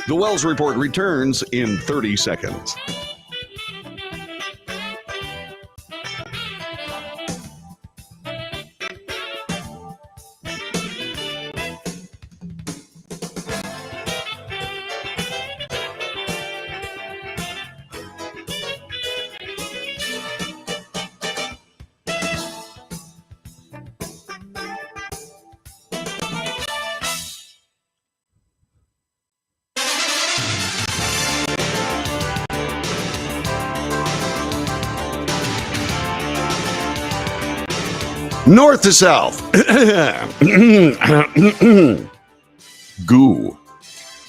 The Wells Report returns in 30 seconds. North to south. Goo.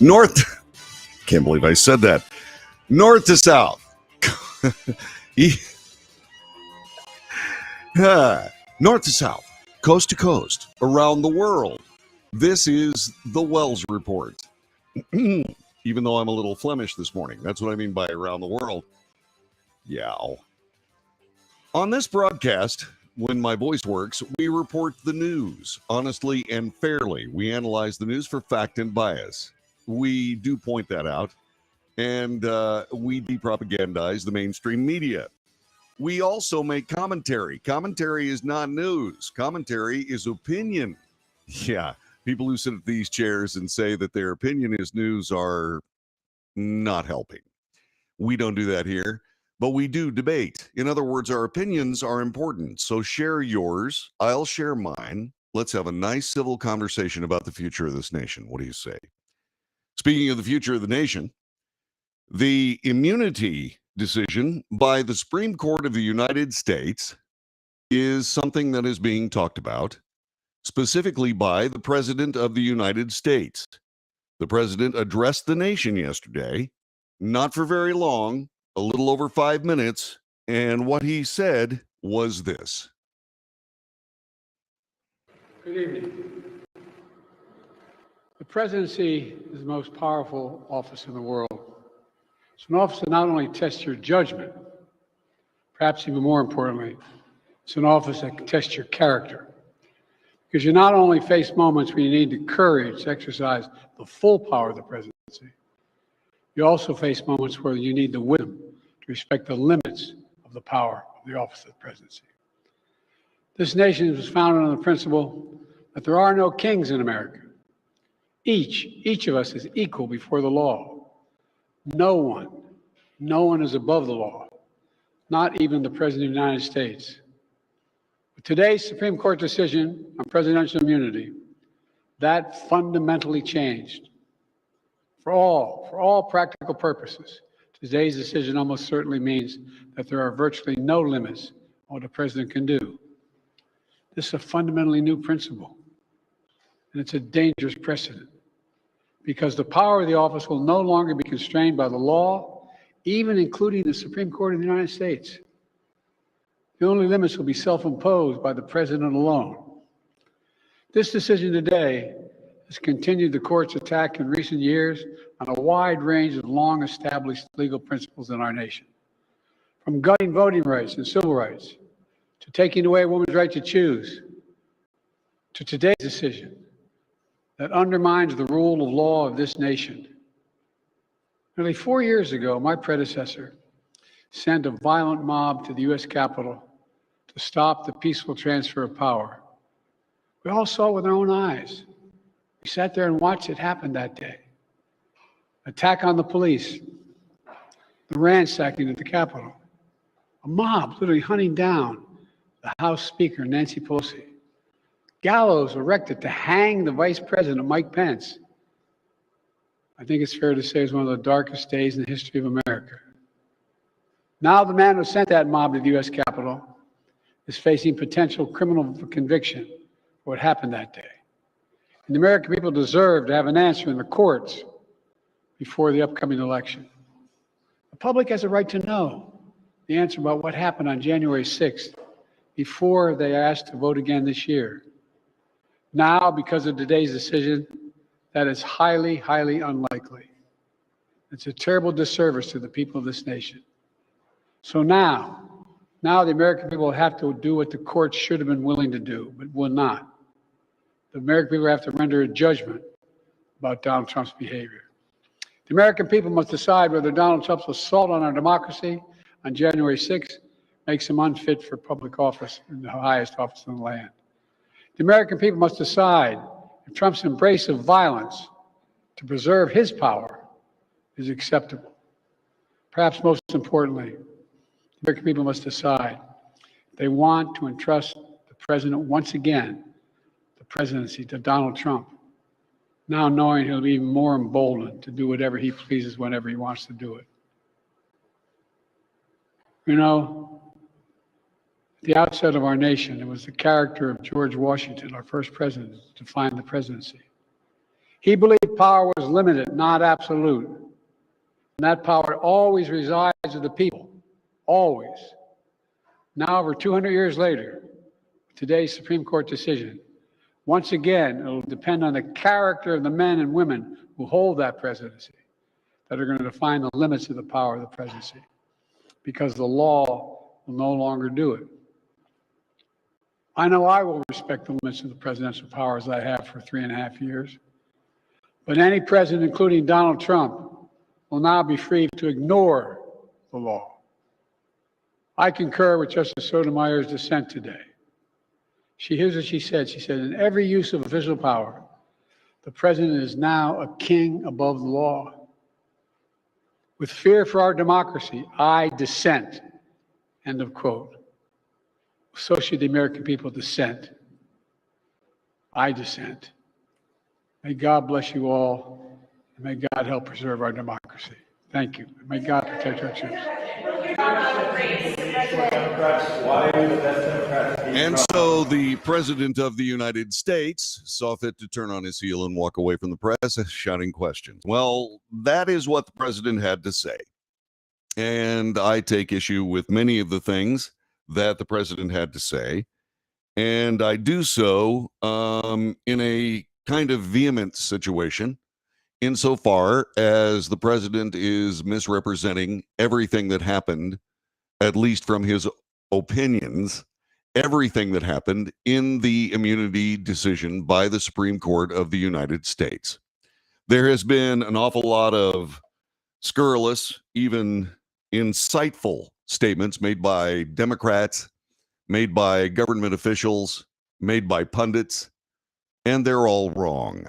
North. Can't believe I said that. North to south. North to south. Coast to coast. Around the world. This is the Wells Report. Even though I'm a little Flemish this morning. That's what I mean by around the world. Yeah. On this broadcast, when my voice works, we report the news honestly and fairly. We analyze the news for fact and bias. We do point that out, and we depropagandize the mainstream media. We also make commentary. Commentary is not news. Commentary is opinion. Yeah, people who sit at these chairs and say that their opinion is news are not helping. We don't do that here. But we do debate. In other words, our opinions are important. So share yours. I'll share mine. Let's have a nice civil conversation about the future of this nation. What do you say? Speaking of the future of the nation, the immunity decision by the Supreme Court of the United States is something that is being talked about, specifically by the President of the United States. The President addressed the nation yesterday, not for very long, a little over 5 minutes, and what he said was this. Good evening. The presidency is the most powerful office in the world. It's an office that not only tests your judgment, perhaps even more importantly, it's an office that can test your character. Because you not only face moments where you need the courage to exercise the full power of the presidency, you also face moments where you need the wisdom to respect the limits of the power of the office of the presidency. This nation was founded on the principle that there are no kings in America. Each of us is equal before the law. No one is above the law, not even the President of the United States. With today's Supreme Court decision on presidential immunity, that fundamentally changed. For all practical purposes, today's decision almost certainly means that there are virtually no limits on what a president can do. This is a fundamentally new principle, and it's a dangerous precedent, because the power of the office will no longer be constrained by the law, even including the Supreme Court of the United States. The only limits will be self-imposed by the president alone. This decision today has continued the court's attack in recent years on a wide range of long-established legal principles in our nation, from gutting voting rights and civil rights, to taking away a woman's right to choose, to today's decision that undermines the rule of law of this nation. Nearly 4 years ago, my predecessor sent a violent mob to the U.S. Capitol to stop the peaceful transfer of power. We all saw it with our own eyes. We sat there and watched it happen that day. Attack on the police, the ransacking at the Capitol, a mob literally hunting down the House Speaker, Nancy Pelosi, gallows erected to hang the Vice President, Mike Pence. I think it's fair to say it's one of the darkest days in the history of America. Now the man who sent that mob to the U.S. Capitol is facing potential criminal conviction for what happened that day. And the American people deserve to have an answer in the courts before the upcoming election. The public has a right to know the answer about what happened on January 6th before they are asked to vote again this year. Now, because of today's decision, that is highly, highly unlikely. It's a terrible disservice to the people of this nation. So now the American people have to do what the courts should have been willing to do, but will not. The American people have to render a judgment about Donald Trump's behavior. The American people must decide whether Donald Trump's assault on our democracy on January 6th makes him unfit for public office in the highest office in the land. The American people must decide if Trump's embrace of violence to preserve his power is acceptable. Perhaps most importantly, the American people must decide if they want to entrust the president once again, the presidency, to Donald Trump, now knowing he'll be even more emboldened to do whatever he pleases whenever he wants to do it. You know, at the outset of our nation, it was the character of George Washington, our first president, to find the presidency. He believed power was limited, not absolute. And that power always resides with the people, always. Now, over 200 years later, today's Supreme Court decision, once again, it will depend on the character of the men and women who hold that presidency that are going to define the limits of the power of the presidency, because the law will no longer do it. I know I will respect the limits of the presidential powers I have for 3.5 years, but any president, including Donald Trump, will now be free to ignore the law. I concur with Justice Sotomayor's dissent today. Here's what she said. She said, in every use of official power, the president is now a king above the law. With fear for our democracy, I dissent. End of quote. So should the American people dissent. I dissent. May God bless you all, and may God help preserve our democracy. Thank you. May God protect our troops. And so the President of the United States saw fit to turn on his heel and walk away from the press, shouting questions. Well, that is what the president had to say. And I take issue with many of the things that the president had to say. And I do so in a kind of vehement situation, insofar as the president is misrepresenting everything that happened, at least from his opinions, everything that happened in the immunity decision by the Supreme Court of the United States. There has been an awful lot of scurrilous, even insightful statements made by Democrats, made by government officials, made by pundits, and they're all wrong.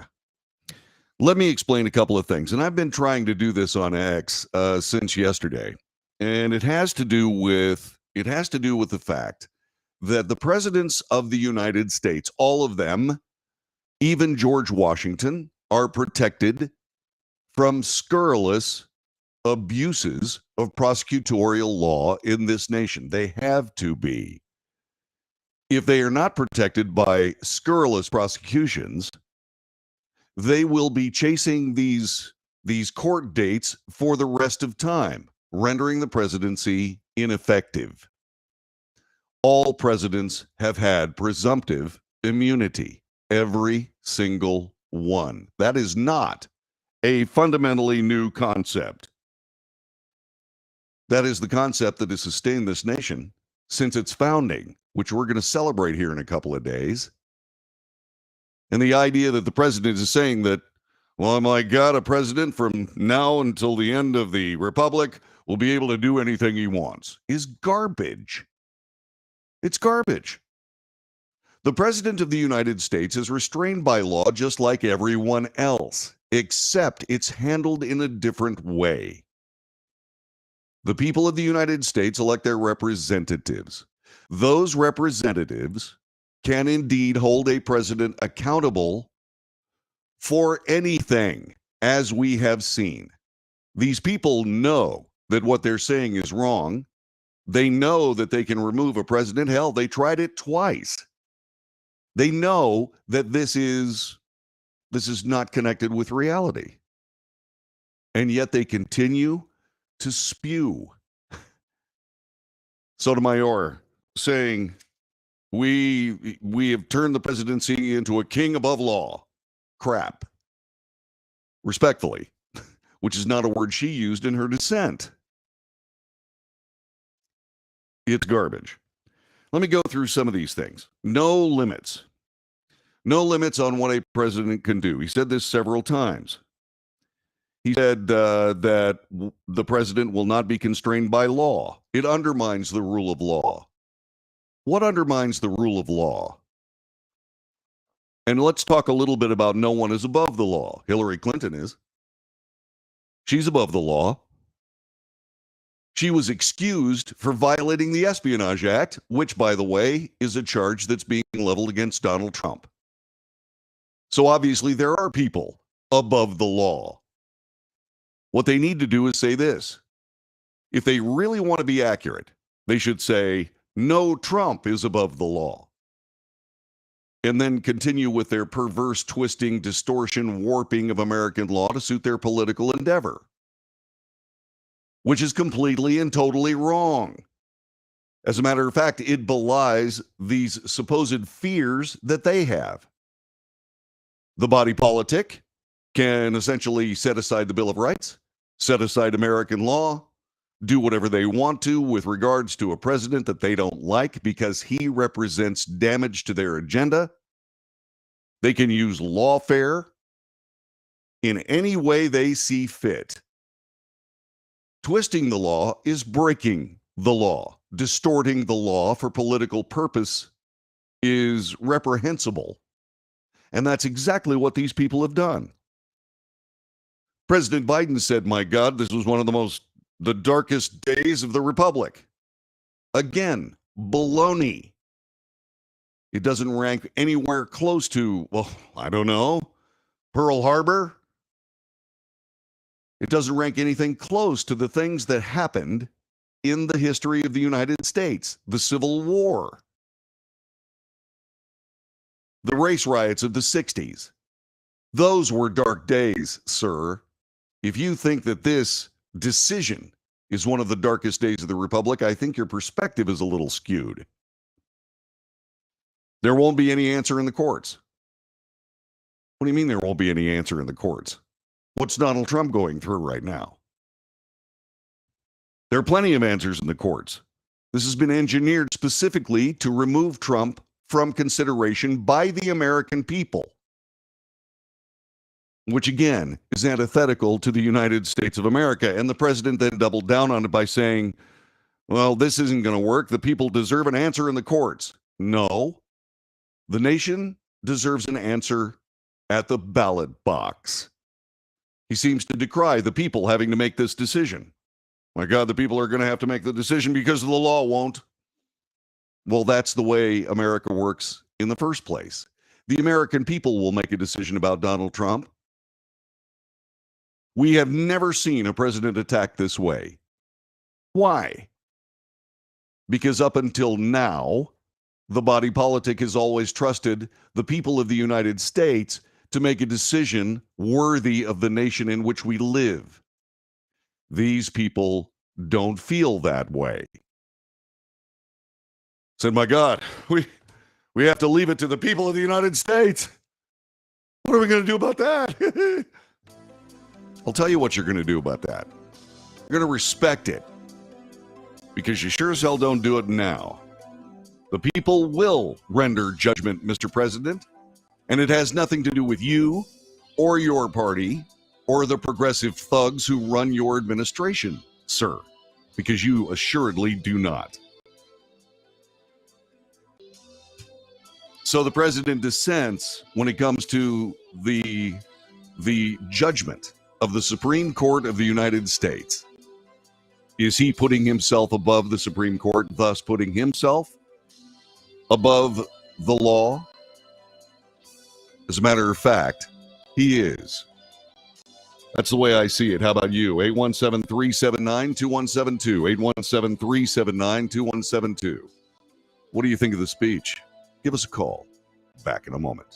Let me explain a couple of things. And I've been trying to do this on X since yesterday. And it has to do with the fact that the presidents of the United States, all of them, even George Washington, are protected from scurrilous abuses of prosecutorial law in this nation. They have to be. If they are not protected by scurrilous prosecutions, they will be chasing these court dates for the rest of time, rendering the presidency ineffective. All presidents have had presumptive immunity, every single one. That is not a fundamentally new concept. That is the concept that has sustained this nation since its founding, which we're going to celebrate here in a couple of days. And the idea that the president is saying that, well, my God, a president from now until the end of the republic will be able to do anything he wants is garbage. It's garbage. The president of the United States is restrained by law just like everyone else, except it's handled in a different way. The people of the United States elect their representatives. Those representatives can indeed hold a president accountable for anything, as we have seen. These people know that what they're saying is wrong. They know that they can remove a president. Hell, they tried it twice. They know that this is not connected with reality. And yet they continue to spew. Sotomayor saying, we have turned the presidency into a king above law. Crap. Respectfully, which is not a word she used in her dissent. It's garbage. Let me go through some of these things. No limits. No limits on what a president can do. He said this several times. He said that the president will not be constrained by law. It undermines the rule of law. What undermines the rule of law? And let's talk a little bit about no one is above the law. Hillary Clinton is. She's above the law. She was excused for violating the Espionage Act, which, by the way, is a charge that's being leveled against Donald Trump. So obviously there are people above the law. What they need to do is say this. If they really want to be accurate, they should say, no, Trump is above the law. And then continue with their perverse twisting, distortion, warping of American law to suit their political endeavor, which is completely and totally wrong. As a matter of fact, it belies these supposed fears that they have. The body politic can essentially set aside the Bill of Rights, set aside American law, do whatever they want to with regards to a president that they don't like because he represents damage to their agenda. They can use lawfare in any way they see fit. Twisting the law is breaking the law. Distorting the law for political purpose is reprehensible. And that's exactly what these people have done. President Biden said, my God, this was one of the darkest days of the Republic. Again, baloney. It doesn't rank anywhere close to, well, I don't know, Pearl Harbor. It doesn't rank anything close to the things that happened in the history of the United States. The Civil War. The race riots of the 60s. Those were dark days, sir. If you think that this decision is one of the darkest days of the Republic, I think your perspective is a little skewed. There won't be any answer in the courts. What do you mean there won't be any answer in the courts? What's Donald Trump going through right now? There are plenty of answers in the courts. This has been engineered specifically to remove Trump from consideration by the American people, which again is antithetical to the United States of America. And the president then doubled down on it by saying, well, this isn't going to work. The people deserve an answer in the courts. No, the nation deserves an answer at the ballot box. He seems to decry the people having to make this decision. My God, the people are going to have to make the decision because the law won't. Well, that's the way America works in the first place. The American people will make a decision about Donald Trump. We have never seen a president attacked this way. Why? Because up until now, the body politic has always trusted the people of the United States to make a decision worthy of the nation in which we live. These people don't feel that way. Said, my God, we have to leave it to the people of the United States. What are we going to do about that? I'll tell you what you're going to do about that. You're going to respect it. Because you sure as hell don't do it now. The people will render judgment, Mr. President. And it has nothing to do with you or your party or the progressive thugs who run your administration, sir. Because you assuredly do not. So the president dissents when it comes to the judgment of the Supreme Court of the United States. Is he putting himself above the Supreme Court, thus putting himself above the law? As a matter of fact, he is. That's the way I see it. How about you? 817-379-2172. 817-379-2172. What do you think of the speech? Give us a call. Back in a moment.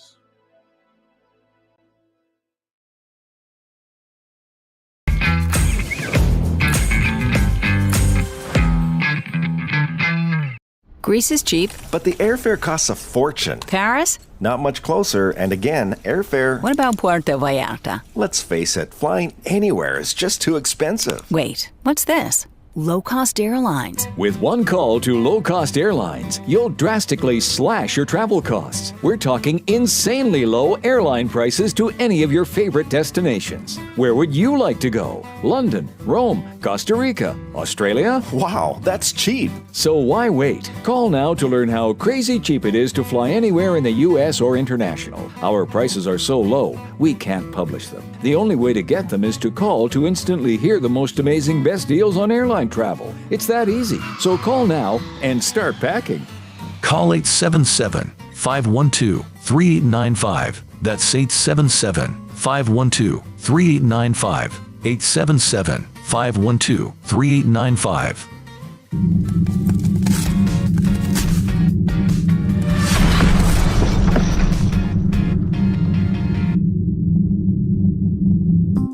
Greece is cheap. But the airfare costs a fortune. Paris? Not much closer, and again, airfare... What about Puerto Vallarta? Let's face it, flying anywhere is just too expensive. Wait, what's this? low-cost airlines. With one call to low-cost airlines, you'll drastically slash your travel costs. We're talking insanely low airline prices to any of your favorite destinations. Where would you like to go? London, Rome, Costa Rica, Australia? Wow, that's cheap. So why wait? Call now to learn how crazy cheap it is to fly anywhere in the U.S. or international. Our prices are so low, we can't publish them. The only way to get them is to call to instantly hear the most amazing best deals on airline travel. It's that easy. So call now and start packing. Call 877-512-3895. That's 877-512-3895. 877-512-3895.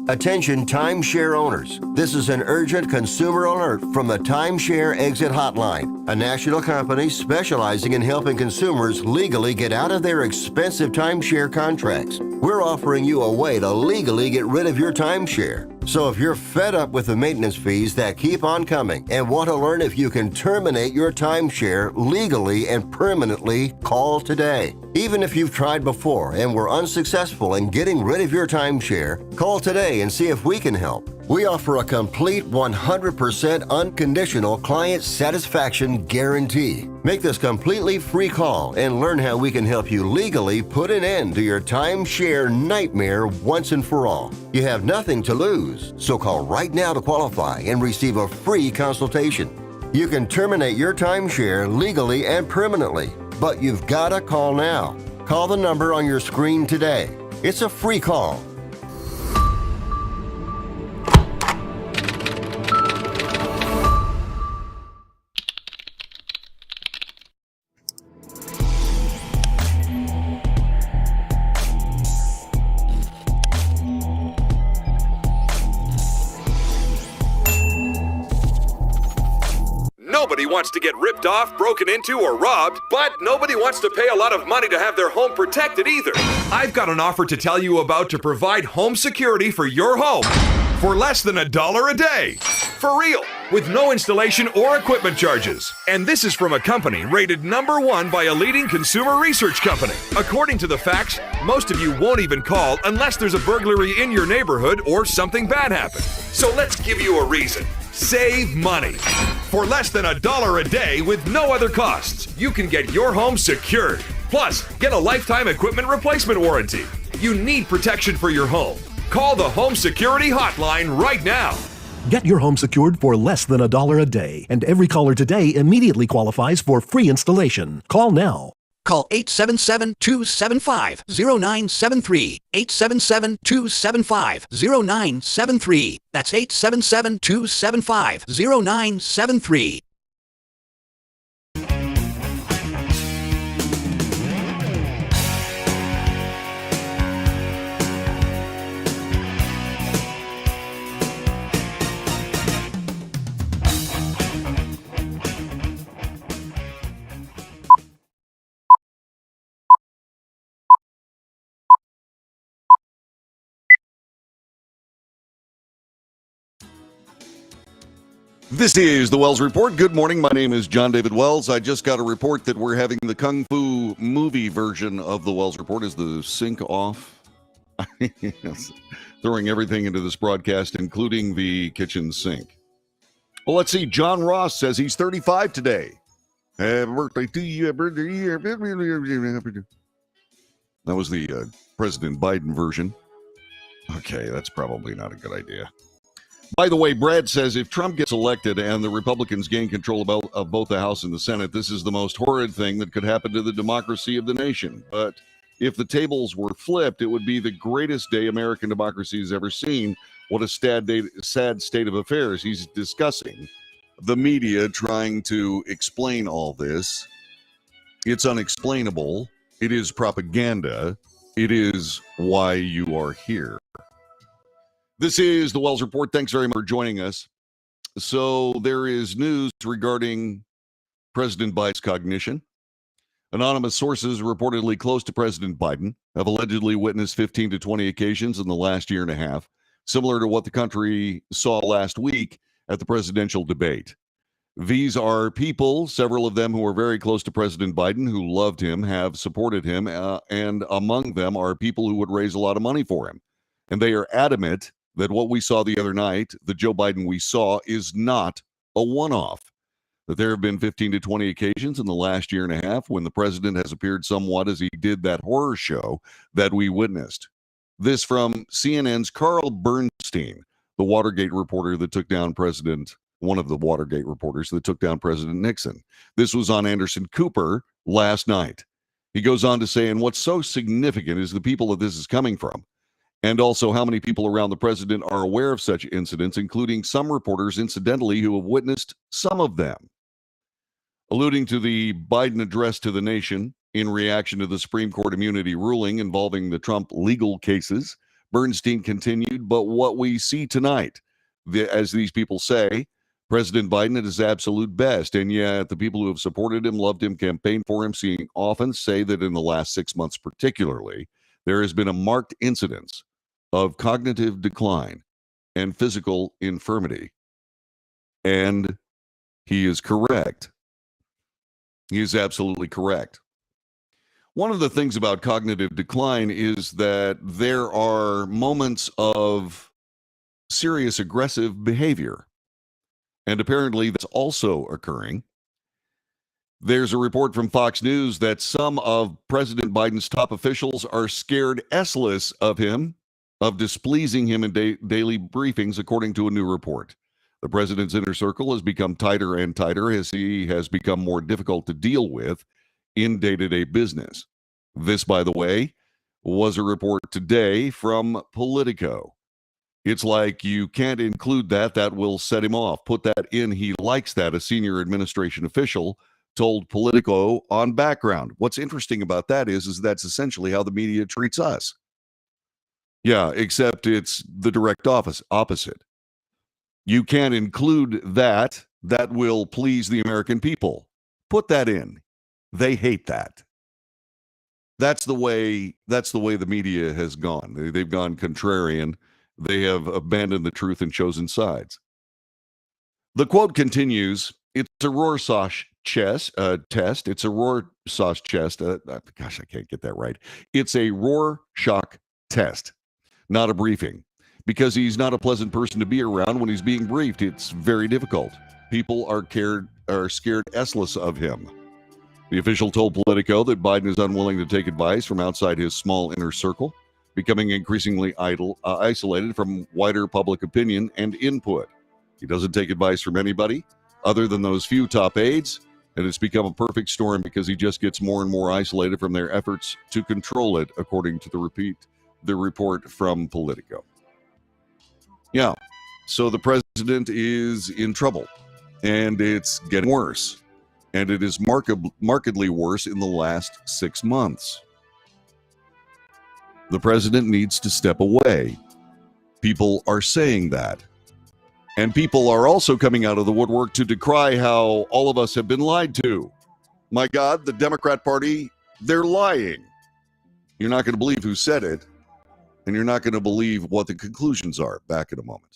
Attention timeshare owners. This is an urgent consumer alert from the Timeshare Exit Hotline, a national company specializing in helping consumers legally get out of their expensive timeshare contracts. We're offering you a way to legally get rid of your timeshare. So if you're fed up with the maintenance fees that keep on coming and want to learn if you can terminate your timeshare legally and permanently, call today. Even if you've tried before and were unsuccessful in getting rid of your timeshare, call today and see if we can help. We offer a complete 100% unconditional client satisfaction guarantee. Make this completely free call and learn how we can help you legally put an end to your timeshare nightmare once and for all. You have nothing to lose, so call right now to qualify and receive a free consultation. You can terminate your timeshare legally and permanently, but you've got to call now. Call the number on your screen today. It's a free call. Nobody wants to get ripped off, broken into, or robbed, but nobody wants to pay a lot of money to have their home protected either. I've got an offer to tell you about to provide home security for your home for less than $1 a day. For real, with no installation or equipment charges. And this is from a company rated #1 by a leading consumer research company. According to the facts, most of you won't even call unless there's a burglary in your neighborhood or something bad happened. So let's give you a reason. Save money. For less than $1 a day with no other costs, you can get your home secured. Plus, get a lifetime equipment replacement warranty. You need protection for your home. Call the Home Security Hotline right now. Get your home secured for less than $1 a day, and every caller today immediately qualifies for free installation. Call now. Call 877-275-0973. 877-275-0973. That's 877-275-0973. This is the Wells Report. Good morning. My name is John David Wells. I just got a report that we're having the Kung Fu movie version of the Wells Report. Is the sync off? Yes. Throwing everything into this broadcast, including the kitchen sink. Well, let's see. John Ross says he's 35 today. Happy birthday to you. That was the President Biden version. Okay, that's probably not a good idea. By the way, Brad says if Trump gets elected and the Republicans gain control of both the House and the Senate, this is the most horrid thing that could happen to the democracy of the nation. But if the tables were flipped, it would be the greatest day American democracy has ever seen. What a sad state of affairs. He's discussing the media trying to explain all this. It's unexplainable. It is propaganda. It is why you are here. This is the Wells Report. Thanks very much for joining us. So there is news regarding President Biden's cognition. Anonymous sources reportedly close to President Biden have allegedly witnessed 15 to 20 occasions in the last year and a half, similar to what the country saw last week at the presidential debate. These are people, several of them who are very close to President Biden, who loved him, have supported him, and among them are people who would raise a lot of money for him. And they are adamant that what we saw the other night, the Joe Biden we saw, is not a one-off. That there have been 15 to 20 occasions in the last year and a half when the president has appeared somewhat as he did that horror show that we witnessed. This from CNN's Carl Bernstein, the Watergate reporter that took down one of the Watergate reporters that took down President Nixon. This was on Anderson Cooper last night. He goes on to say, and what's so significant is the people that this is coming from, and also how many people around the president are aware of such incidents, including some reporters, incidentally, who have witnessed some of them. Alluding to the Biden address to the nation in reaction to the Supreme Court immunity ruling involving the Trump legal cases, Bernstein continued, but what we see tonight, as these people say, President Biden at his absolute best, and yet the people who have supported him, loved him, campaigned for him, seeing often say that in the last 6 months particularly, there has been a marked incidence of cognitive decline and physical infirmity. And he is correct. He is absolutely correct. One of the things about cognitive decline is that there are moments of serious aggressive behavior. And apparently that's also occurring. There's a report from Fox News that some of President Biden's top officials are scared S-less of him, of displeasing him in daily briefings, according to a new report. The president's inner circle has become tighter and tighter as he has become more difficult to deal with in day-to-day business. This, by the way, was a report today from Politico. It's like you can't include that. That will set him off. Put that in. He likes that. A senior administration official told Politico on Background. What's interesting about that is that's essentially how the media treats us. Yeah, except it's the direct opposite. You can't include that. That will please the American people. Put that in. They hate that. That's the way the media has gone. They've gone contrarian. They have abandoned the truth and chosen sides. The quote continues, it's a Rorschach test. It's a Rorschach test. Gosh, I can't get that right. It's a Rorschach test, not a briefing, because he's not a pleasant person to be around when he's being briefed. It's very difficult. People are scared S-less of him. The official told Politico that Biden is unwilling to take advice from outside his small inner circle, becoming increasingly isolated from wider public opinion and input. He doesn't take advice from anybody other than those few top aides, and it's become a perfect storm because he just gets more and more isolated from their efforts to control it, according to the report from Politico. Yeah, so the president is in trouble, and it's getting worse, and it is markedly worse in the last 6 months. The president needs to step away. People are saying that. And people are also coming out of the woodwork to decry how all of us have been lied to. My God, the Democrat Party, they're lying. You're not going to believe who said it, and you're not going to believe what the conclusions are. Back in a moment.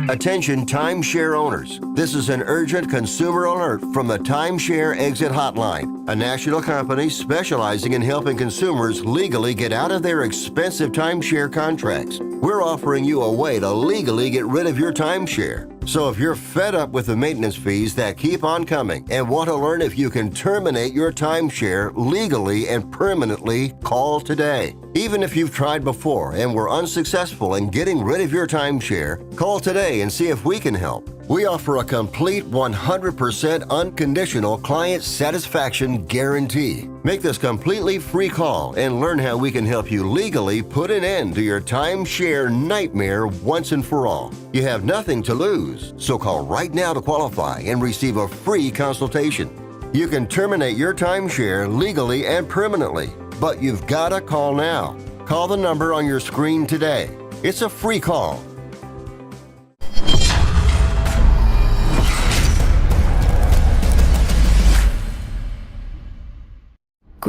Attention timeshare owners. This is an urgent consumer alert from the Timeshare Exit Hotline, a national company specializing in helping consumers legally get out of their expensive timeshare contracts. We're offering you a way to legally get rid of your timeshare. So if you're fed up with the maintenance fees that keep on coming and want to learn if you can terminate your timeshare legally and permanently, call today. Even if you've tried before and were unsuccessful in getting rid of your timeshare, call today and see if we can help. We offer a complete 100% unconditional client satisfaction guarantee. Make this completely free call and learn how we can help you legally put an end to your timeshare nightmare once and for all. You have nothing to lose, so call right now to qualify and receive a free consultation. You can terminate your timeshare legally and permanently, but you've got to call now. Call the number on your screen today. It's a free call.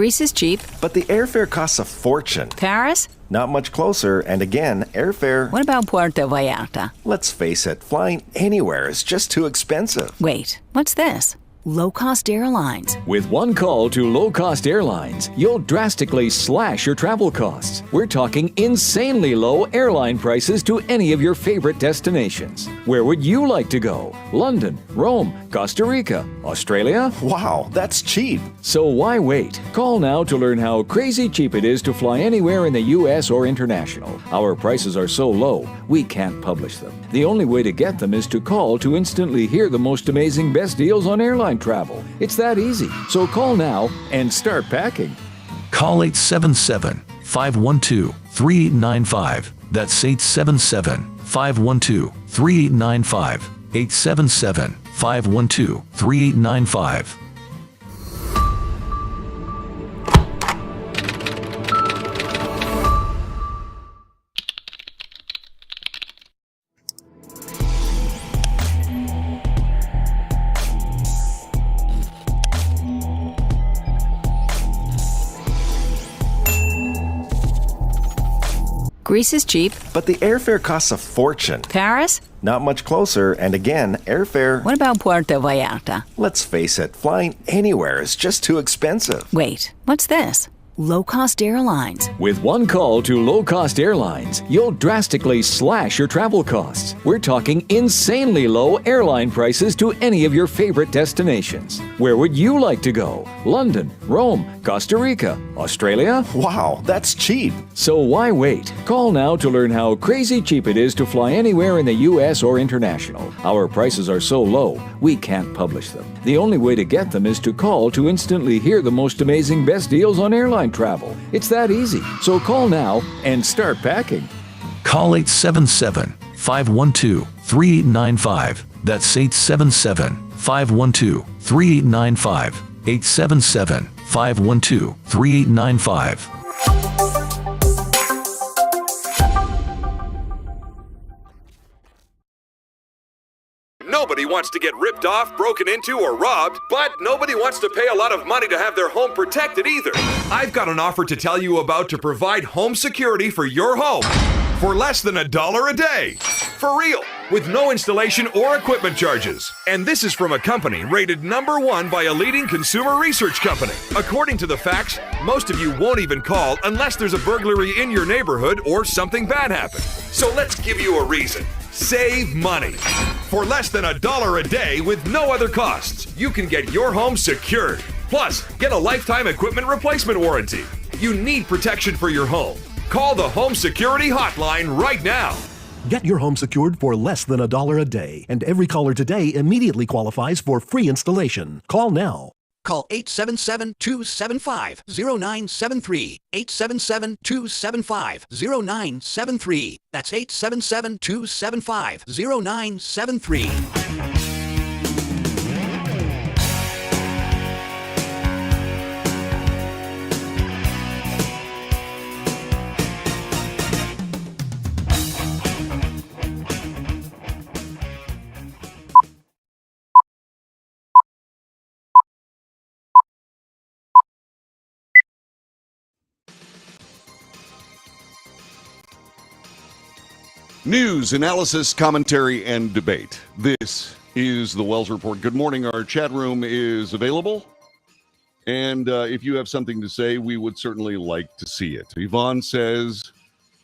Greece is cheap. But the airfare costs a fortune. Paris? Not much closer, and again, airfare. What about Puerto Vallarta? Let's face it, flying anywhere is just too expensive. Wait, what's this? Low-cost airlines. With one call to Low Cost Airlines, you'll drastically slash your travel costs. We're talking insanely low airline prices to any of your favorite destinations. Where would you like to go? London, Rome, Costa Rica, Australia? Wow, that's cheap. So why wait? Call now to learn how crazy cheap it is to fly anywhere in the U.S. or international. Our prices are so low, we can't publish them. The only way to get them is to call to instantly hear the most amazing best deals on airline travel. It's that easy. So call now and start packing. Call 877 512 3895. That's 877 512 3895. 877 512 3895. Greece is cheap. But the airfare costs a fortune. Paris? Not much closer, and again, airfare. What about Puerto Vallarta? Let's face it, flying anywhere is just too expensive. Wait, what's this? Low-cost airlines. With one call to Low Cost Airlines, you'll drastically slash your travel costs. We're talking insanely low airline prices to any of your favorite destinations. Where would you like to go? London, Rome, Costa Rica, Australia? Wow, that's cheap. So why wait? Call now to learn how crazy cheap it is to fly anywhere in the U.S. or international. Our prices are so low, we can't publish them. The only way to get them is to call to instantly hear the most amazing best deals on airline travel. It's that easy. So call now and start packing. Call 877 512 3895. That's 877 512 3895. 877 512 3895. Nobody wants to get ripped off, broken into, or robbed, but nobody wants to pay a lot of money to have their home protected either. I've got an offer to tell you about to provide home security for your home for less than $1 a day. For real, with no installation or equipment charges. And this is from a company rated #1 by a leading consumer research company. According to the facts, most of you won't even call unless there's a burglary in your neighborhood or something bad happened. So let's give you a reason. Save money. For less than $1 a day with no other costs, you can get your home secured. Plus, get a lifetime equipment replacement warranty. You need protection for your home. Call the Home Security Hotline right now. Get your home secured for less than $1 a day, and every caller today immediately qualifies for free installation. Call now. Call 877-275-0973. 877-275-0973. That's 877-275-0973. News, analysis, commentary, and debate. This is the Wells Report. Good morning. Our chat room is available. And if you have something to say, we would certainly like to see it. Yvonne says,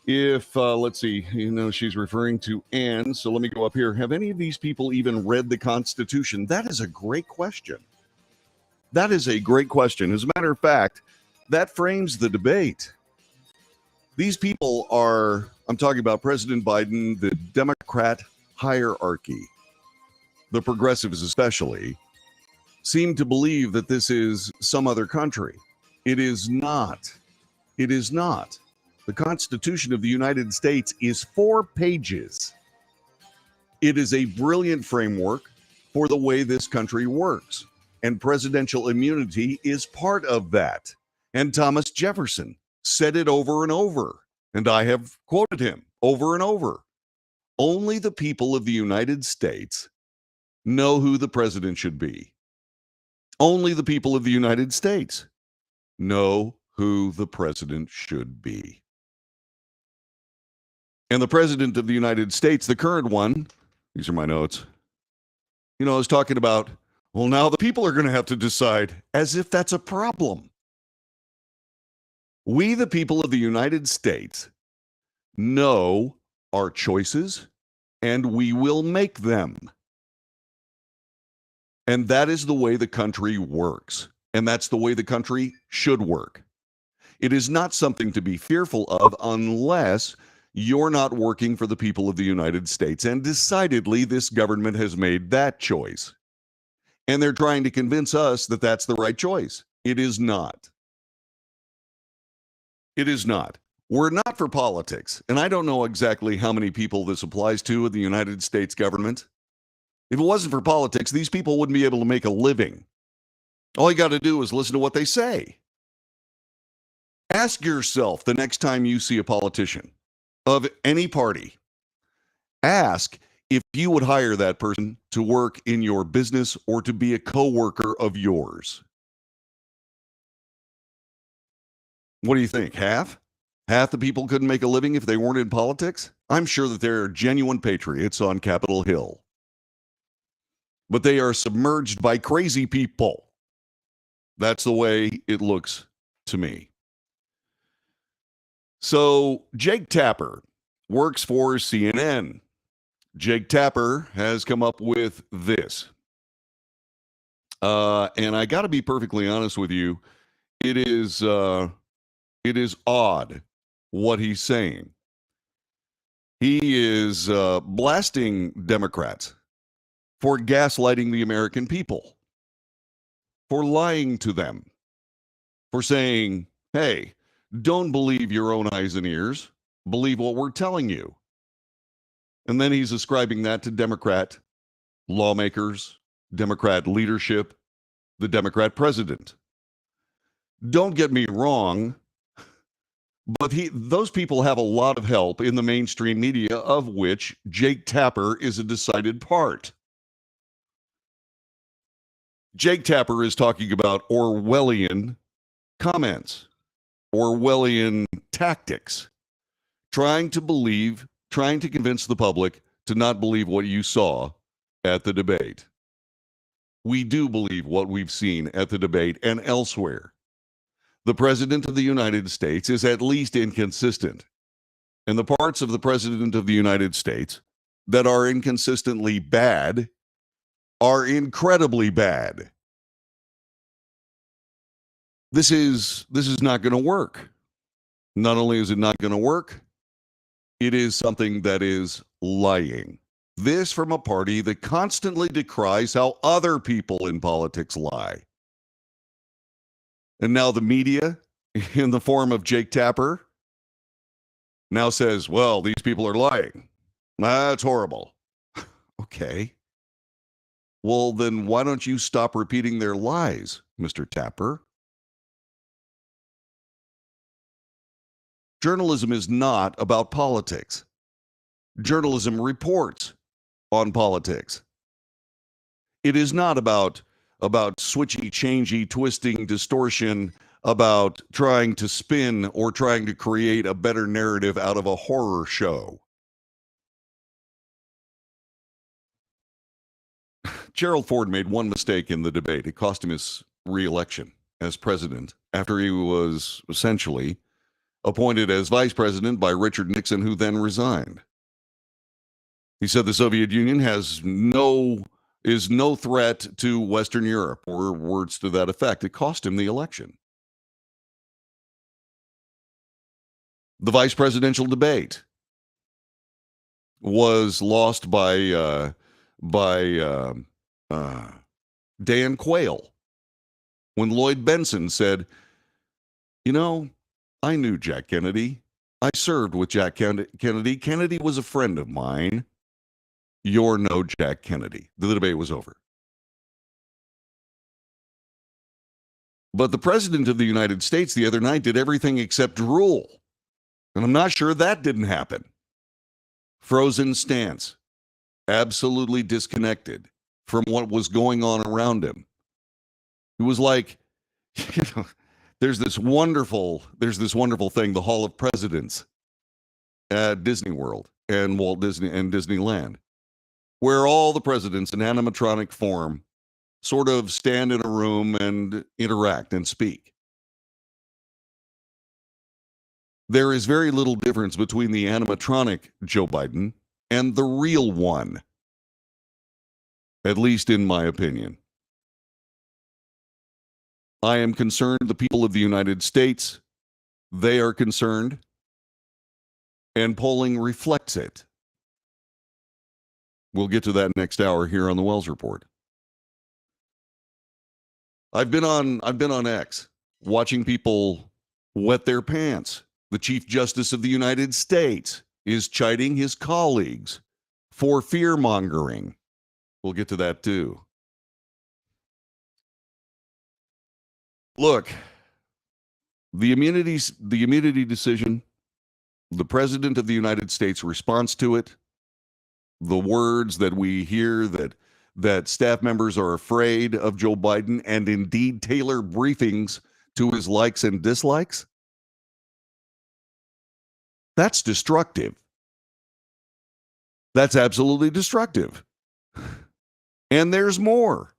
let's see, she's referring to Anne. So let me go up here. Have any of these people even read the Constitution? That is a great question. That is a great question. As a matter of fact, that frames the debate. These people are, I'm talking about President Biden, the Democrat hierarchy, the progressives especially, seem to believe that this is some other country. It is not. It is not. The Constitution of the United States is 4 pages. It is a brilliant framework for the way this country works. And presidential immunity is part of that. And Thomas Jefferson said it over and over. And I have quoted him over and over. Only the people of the United States know who the president should be. Only the people of the United States. know who the president should be. And the president of the United States, the current one, these are my notes, is talking about, well, now the people are going to have to decide, as if that's a problem. We, the people of the United States, know our choices, and we will make them. And that is the way the country works. And that's the way the country should work. It is not something to be fearful of unless you're not working for the people of the United States. And decidedly, this government has made that choice. And they're trying to convince us that that's the right choice. It is not. It is not. We're not for politics. And I don't know exactly how many people this applies to in the United States government. If it wasn't for politics, these people wouldn't be able to make a living. All you got to do is listen to what they say. Ask yourself the next time you see a politician of any party, ask if you would hire that person to work in your business or to be a coworker of yours. What do you think? Half? Half the people couldn't make a living if they weren't in politics? I'm sure that there are genuine patriots on Capitol Hill. But they are submerged by crazy people. That's the way it looks to me. So Jake Tapper works for CNN. Jake Tapper has come up with this. And I got to be perfectly honest with you. It is odd what he's saying. He is blasting Democrats for gaslighting the American people, for lying to them, for saying, hey, don't believe your own eyes and ears. Believe what we're telling you. And then he's ascribing that to Democrat lawmakers, Democrat leadership, the Democrat president. Don't get me wrong, but those people have a lot of help in the mainstream media, of which Jake Tapper is a decided part. Jake Tapper is talking about Orwellian comments, Orwellian tactics, trying to convince the public to not believe what you saw at the debate. We do believe what we've seen at the debate and elsewhere. The President of the United States is at least inconsistent. And the parts of the President of the United States that are inconsistently bad are incredibly bad. This is not going to work. Not only is it not going to work, it is something that is lying. This from a party that constantly decries how other people in politics lie. And now the media, in the form of Jake Tapper, now says, well, these people are lying. That's horrible. Okay. Well, then why don't you stop repeating their lies, Mr. Tapper? Journalism is not about politics. Journalism reports on politics. It is not about switchy, changey, twisting, distortion, about trying to spin or trying to create a better narrative out of a horror show. Gerald Ford made one mistake in the debate. It cost him his re-election as president after he was essentially appointed as vice president by Richard Nixon, who then resigned. He said the Soviet Union is no threat to Western Europe, or words to that effect. It cost him the election. The vice presidential debate was lost by Dan Quayle, when Lloyd Benson said, you know, I knew Jack Kennedy. I served with Jack Kennedy. Kennedy was a friend of mine. You're no Jack Kennedy. The debate was over. But the president of the United States the other night did everything except drool. And I'm not sure that didn't happen. Frozen stance. Absolutely disconnected from what was going on around him. It was like, There's this wonderful thing, the Hall of Presidents at Disney World and Walt Disney and Disneyland, where all the presidents in animatronic form sort of stand in a room and interact and speak. There is very little difference between the animatronic Joe Biden and the real one, at least in my opinion. I am concerned the people of the United States, they are concerned, and polling reflects it. We'll get to that next hour here on the Wells Report. I've been on X watching people wet their pants. The Chief Justice of the United States is chiding his colleagues for fear-mongering. We'll get to that too. Look, the immunity decision, the President of the United States' response to it, the words that we hear that staff members are afraid of Joe Biden and indeed tailor briefings to his likes and dislikes, that's destructive. That's absolutely destructive. And there's more.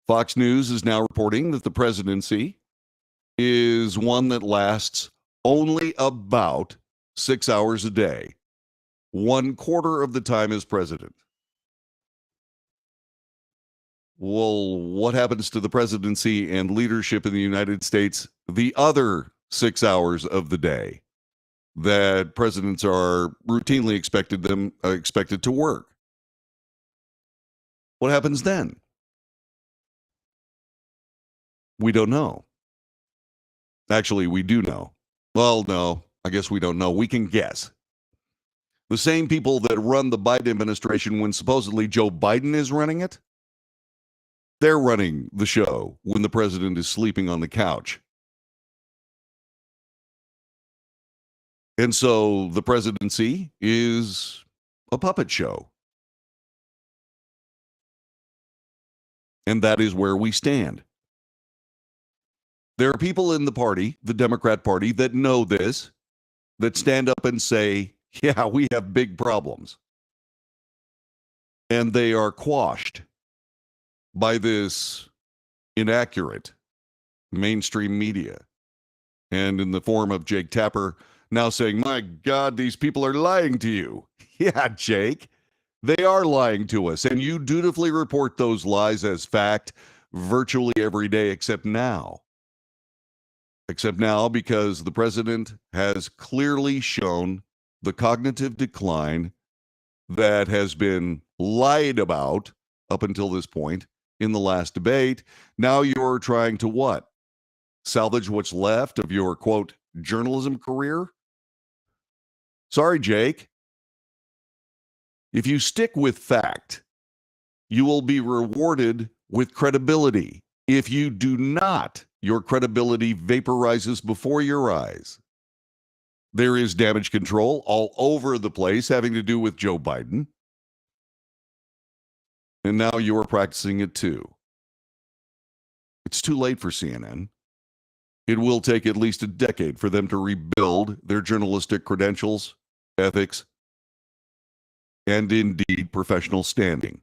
Fox News is now reporting that the presidency is one that lasts only about 6 hours a day, 1/4 of the time as president. Well, what happens to the presidency and leadership in the United States the other 6 hours of the day that presidents are routinely expected to work? What happens then? We don't know. Actually, we do know. Well, no, I guess we don't know. We can guess. The same people that run the Biden administration when supposedly Joe Biden is running it, they're running the show when the president is sleeping on the couch. And so the presidency is a puppet show. And that is where we stand. There are people in the party, the Democrat Party, that know this, that stand up and say, yeah, we have big problems. And they are quashed by this inaccurate mainstream media. And in the form of Jake Tapper now saying, my God, these people are lying to you. Yeah, Jake, they are lying to us. And you dutifully report those lies as fact virtually every day, except now. Except now because the president has clearly shown the cognitive decline that has been lied about up until this point in the last debate. Now you're trying to what? Salvage what's left of your, quote, journalism career? Sorry, Jake. If you stick with fact, you will be rewarded with credibility. If you do not, your credibility vaporizes before your eyes. There is damage control all over the place having to do with Joe Biden. And now you are practicing it too. It's too late for CNN. It will take at least a decade for them to rebuild their journalistic credentials, ethics, and indeed professional standing.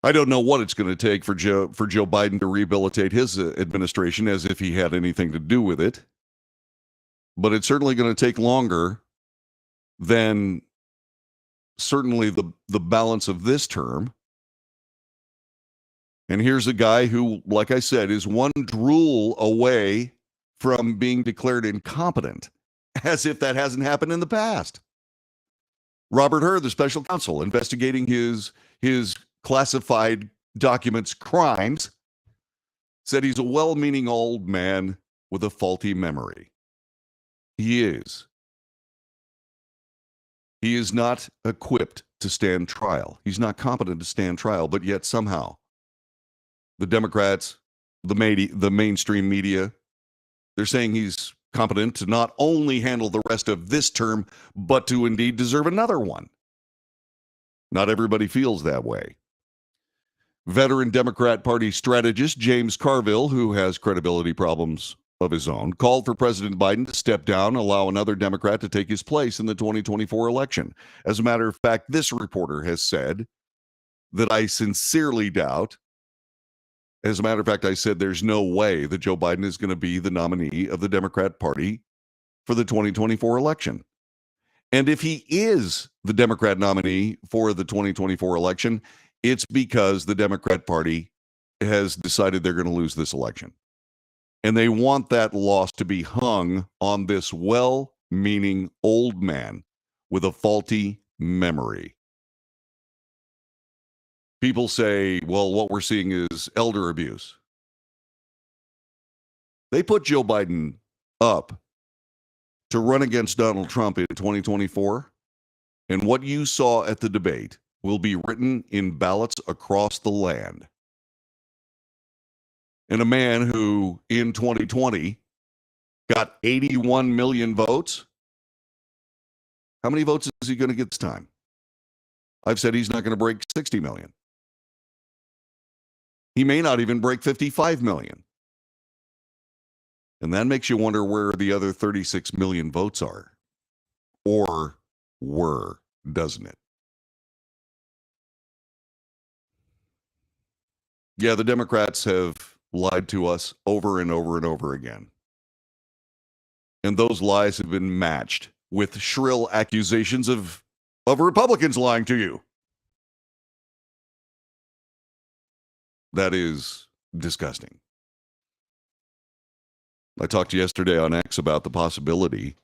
I don't know what it's going to take for Joe Biden to rehabilitate his administration as if he had anything to do with it. But it's certainly going to take longer than certainly the balance of this term. And here's a guy who, like I said, is one drool away from being declared incompetent, as if that hasn't happened in the past. Robert Hur, the special counsel investigating his classified documents crimes, said he's a well-meaning old man with a faulty memory. He is. He is not equipped to stand trial. He's not competent to stand trial, but yet somehow the Democrats, the mainstream media, they're saying he's competent to not only handle the rest of this term, but to indeed deserve another one. Not everybody feels that way. Veteran Democrat Party strategist James Carville, who has credibility problems of his own, called for President Biden to step down and allow another Democrat to take his place in the 2024 election. As a matter of fact, this reporter has said that I sincerely doubt. As a matter of fact, I said there's no way that Joe Biden is going to be the nominee of the Democrat Party for the 2024 election. And if he is the Democrat nominee for the 2024 election, it's because the Democrat Party has decided they're going to lose this election. And they want that loss to be hung on this well-meaning old man with a faulty memory. People say, well, what we're seeing is elder abuse. They put Joe Biden up to run against Donald Trump in 2024, and what you saw at the debate will be written in ballots across the land. And a man who in 2020 got 81 million votes, how many votes is he going to get this time? I've said he's not going to break 60 million. He may not even break 55 million. And that makes you wonder where the other 36 million votes are. Or were, doesn't it? Yeah, the Democrats have lied to us over and over and over again. And those lies have been matched with shrill accusations of Republicans lying to you. That is disgusting. I talked yesterday on X about the possibility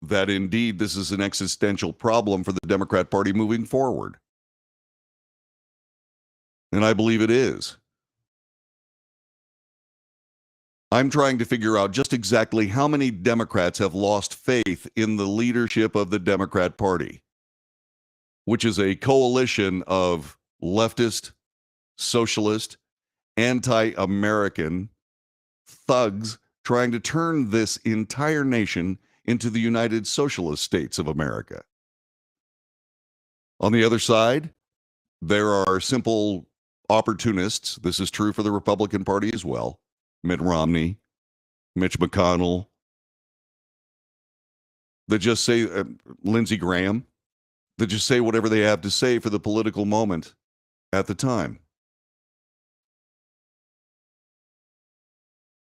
that indeed this is an existential problem for the Democrat Party moving forward. And I believe it is. I'm trying to figure out just exactly how many Democrats have lost faith in the leadership of the Democrat Party, which is a coalition of leftist, socialist, anti-American thugs trying to turn this entire nation into the United Socialist States of America. On the other side, there are simple opportunists. This is true for the Republican Party as well. Mitt Romney, Mitch McConnell, that just say, Lindsey Graham, that just say whatever they have to say for the political moment at the time.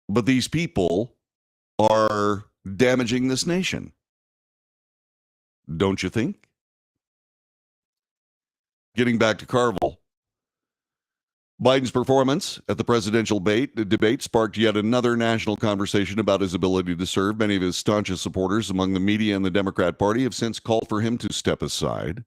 But these people are damaging this nation. Don't you think? Getting back to Carville. Biden's performance at the presidential debate sparked yet another national conversation about his ability to serve. Many of his staunchest supporters among the media and the Democrat Party have since called for him to step aside.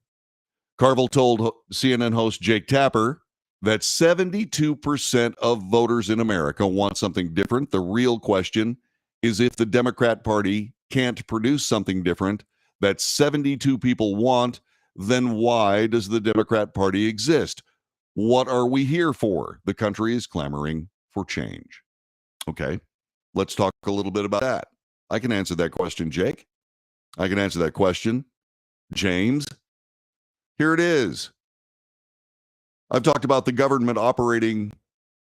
Carville told CNN host Jake Tapper that 72% of voters in America want something different. The real question is if the Democrat Party can't produce something different that 72 people want, then why does the Democrat Party exist? What are we here for? The country is clamoring for change. Okay, let's talk a little bit about that. I can answer that question, Jake. I can answer that question, James. Here it is. I've talked about the government operating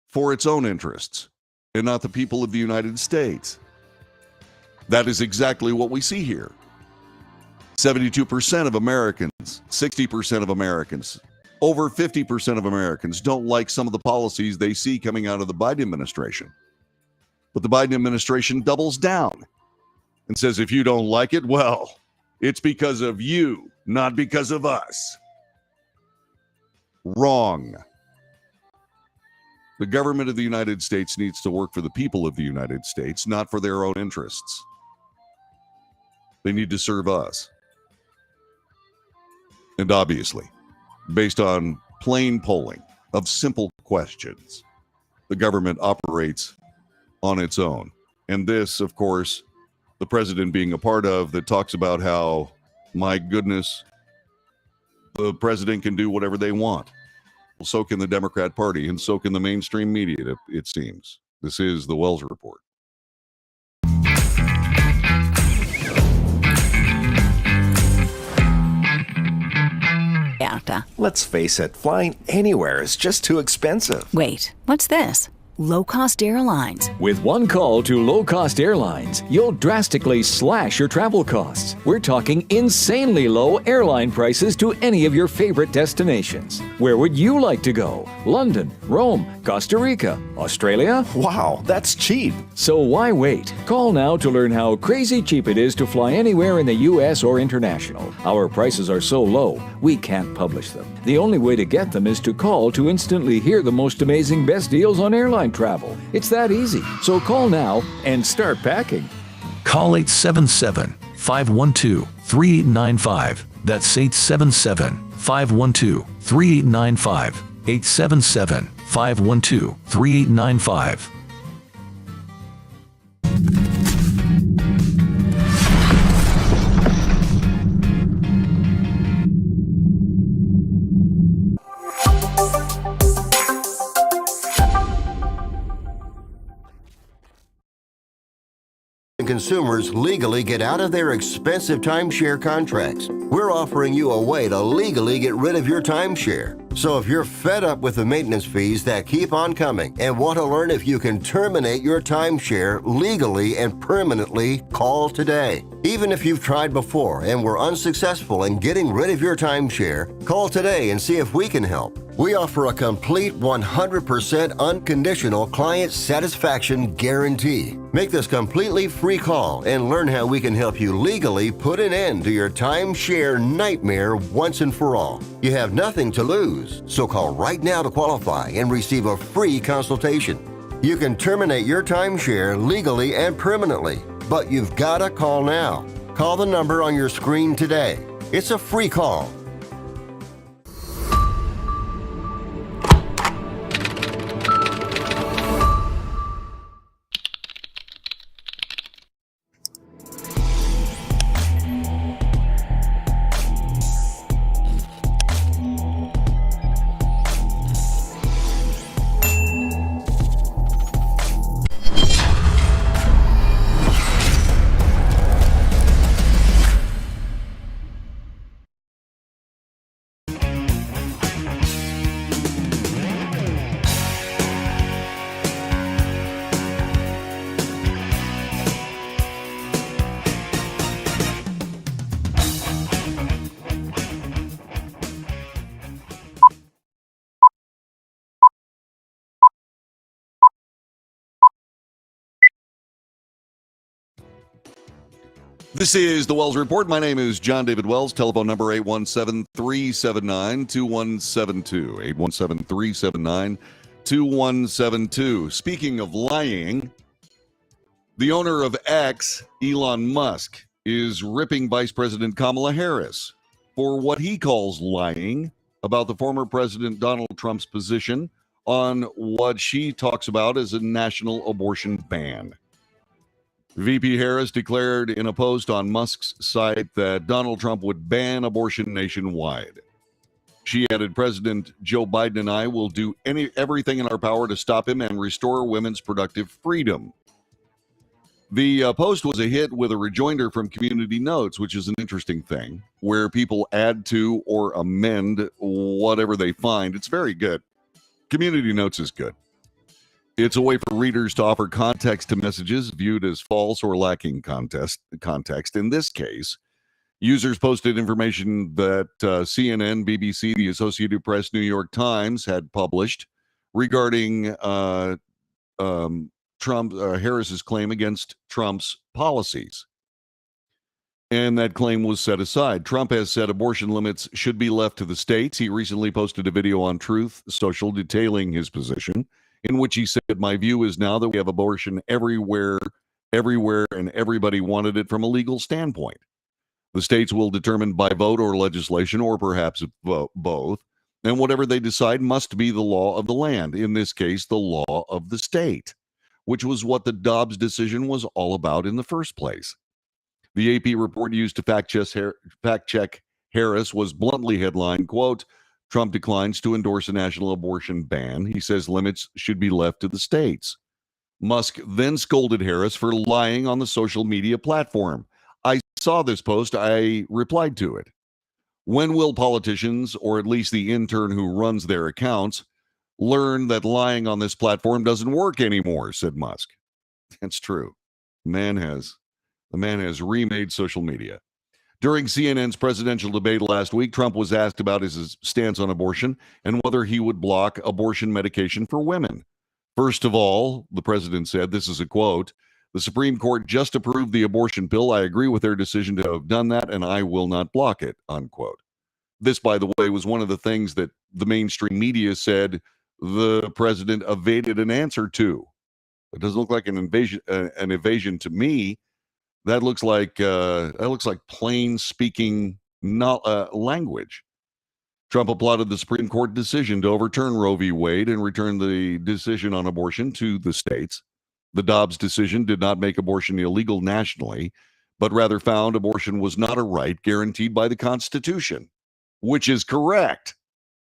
for its own interests and not the people of the United States. That is exactly what we see here. 72% of Americans, 60% of Americans, over 50% of Americans don't like some of the policies they see coming out of the Biden administration. But the Biden administration doubles down and says, if you don't like it, well, it's because of you, not because of us. Wrong. The government of the United States needs to work for the people of the United States, not for their own interests. They need to serve us. And obviously, based on plain polling of simple questions, the government operates on its own. And this, of course, the president being a part of, that talks about how, my goodness, the president can do whatever they want. Well, so can the Democrat Party, and so can the mainstream media, it seems. This is the Wells Report. Vayata. Let's face it, flying anywhere is just too expensive. Wait, what's this? Low-cost airlines. With one call to Low Cost Airlines, you'll drastically slash your travel costs. We're talking insanely low airline prices to any of your favorite destinations. Where would you like to go? London, Rome, Costa Rica, Australia? Wow, that's cheap. So why wait? Call now to learn how crazy cheap it is to fly anywhere in the U.S. or international. Our prices are so low, we can't publish them. The only way to get them is to call to instantly hear the most amazing best deals on airline travel. It's that easy. So call now and start packing. Call 877-512-3895. That's 877-512-3895. 877-512-3895. Consumers legally get out of their expensive timeshare contracts. We're offering you a way to legally get rid of your timeshare. So if you're fed up with the maintenance fees that keep on coming and want to learn if you can terminate your timeshare legally and permanently, call today. Even if you've tried before and were unsuccessful in getting rid of your timeshare, call today and see if we can help. We offer a complete 100% unconditional client satisfaction guarantee. Make this completely free call and learn how we can help you legally put an end to your timeshare nightmare once and for all. You have nothing to lose, so call right now to qualify and receive a free consultation. You can terminate your timeshare legally and permanently, but you've got to call now. Call the number on your screen today. It's a free call. This is the Wells Report. My name is John David Wells. Telephone number 817-379-2172. 817-379-2172. Speaking of lying, the owner of X, Elon Musk, is ripping Vice President Kamala Harris for what he calls lying about the former President Donald Trump's position on what she talks about as a national abortion ban. VP Harris declared in a post on Musk's site that Donald Trump would ban abortion nationwide. She added, President Joe Biden and I will do everything in our power to stop him and restore women's productive freedom. The post was a hit with a rejoinder from Community Notes, which is an interesting thing, where people add to or amend whatever they find. It's very good. Community Notes is good. It's a way for readers to offer context to messages viewed as false or lacking context. In this case, users posted information that CNN, BBC, the Associated Press, New York Times had published regarding Harris's claim against Trump's policies. And that claim was set aside. Trump has said abortion limits should be left to the states. He recently posted a video on Truth Social detailing his position, in which he said, my view is now that we have abortion everywhere, and everybody wanted it from a legal standpoint. The states will determine by vote or legislation, or perhaps both, and whatever they decide must be the law of the land, in this case, the law of the state, which was what the Dobbs decision was all about in the first place. The AP report used to fact check Harris was bluntly headlined, quote, Trump declines to endorse a national abortion ban. He says limits should be left to the states. Musk then scolded Harris for lying on the social media platform. I saw this post. I replied to it. When will politicians, or at least the intern who runs their accounts, learn that lying on this platform doesn't work anymore, said Musk. That's true. The man has remade social media. During CNN's presidential debate last week, Trump was asked about his stance on abortion and whether he would block abortion medication for women. First of all, the president said, this is a quote, "The Supreme Court just approved the abortion pill. I agree with their decision to have done that, and I will not block it," unquote. This, by the way, was one of the things that the mainstream media said the president evaded an answer to. It doesn't look like an evasion to me. That looks like plain speaking language. Trump applauded the Supreme Court decision to overturn Roe v. Wade and return the decision on abortion to the states. The Dobbs decision did not make abortion illegal nationally, but rather found abortion was not a right guaranteed by the Constitution, which is correct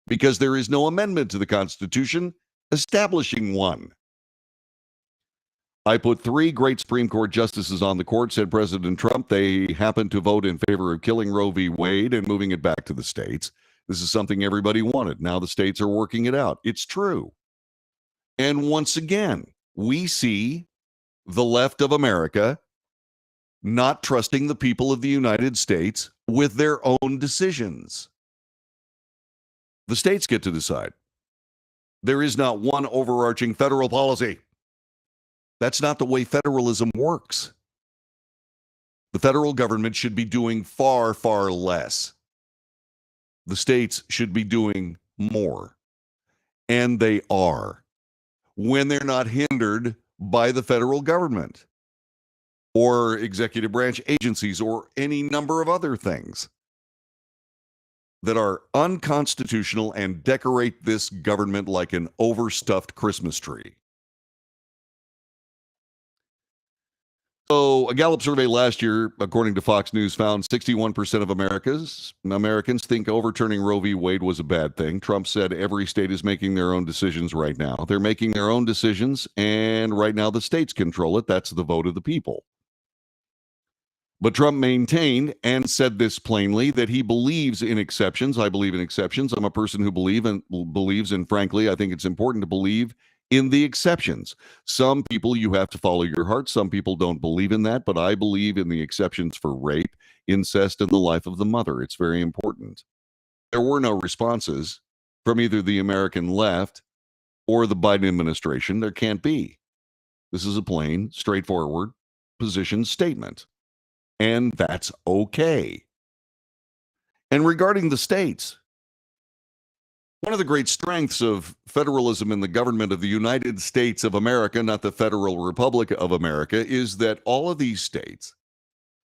because there is no amendment to the Constitution establishing one. I put 3 great Supreme Court justices on the court, said President Trump. They happened to vote in favor of killing Roe v. Wade and moving it back to the states. This is something everybody wanted. Now the states are working it out. It's true. And once again, we see the left of America not trusting the people of the United States with their own decisions. The states get to decide. There is not one overarching federal policy. That's not the way federalism works. The federal government should be doing far, far less. The states should be doing more. And they are, when they're not hindered by the federal government or executive branch agencies or any number of other things that are unconstitutional and decorate this government like an overstuffed Christmas tree. So, a Gallup survey last year, according to Fox News, found 61% of Americans think overturning Roe v. Wade was a bad thing. Trump said every state is making their own decisions right now. They're making their own decisions, and right now the states control it. That's the vote of the people. But Trump maintained and said this plainly, that he believes in exceptions. I believe in exceptions. I'm a person who believes, and frankly, I think it's important to believe in the exceptions. Some people, you have to follow your heart. Some people don't believe in that, but I believe in the exceptions for rape, incest, and the life of the mother. It's very important. There were no responses from either the American left or the Biden administration. There can't be. This is a plain, straightforward position statement. And that's okay. And regarding the states, one of the great strengths of federalism in the government of the United States of America, not the Federal Republic of America, is that all of these states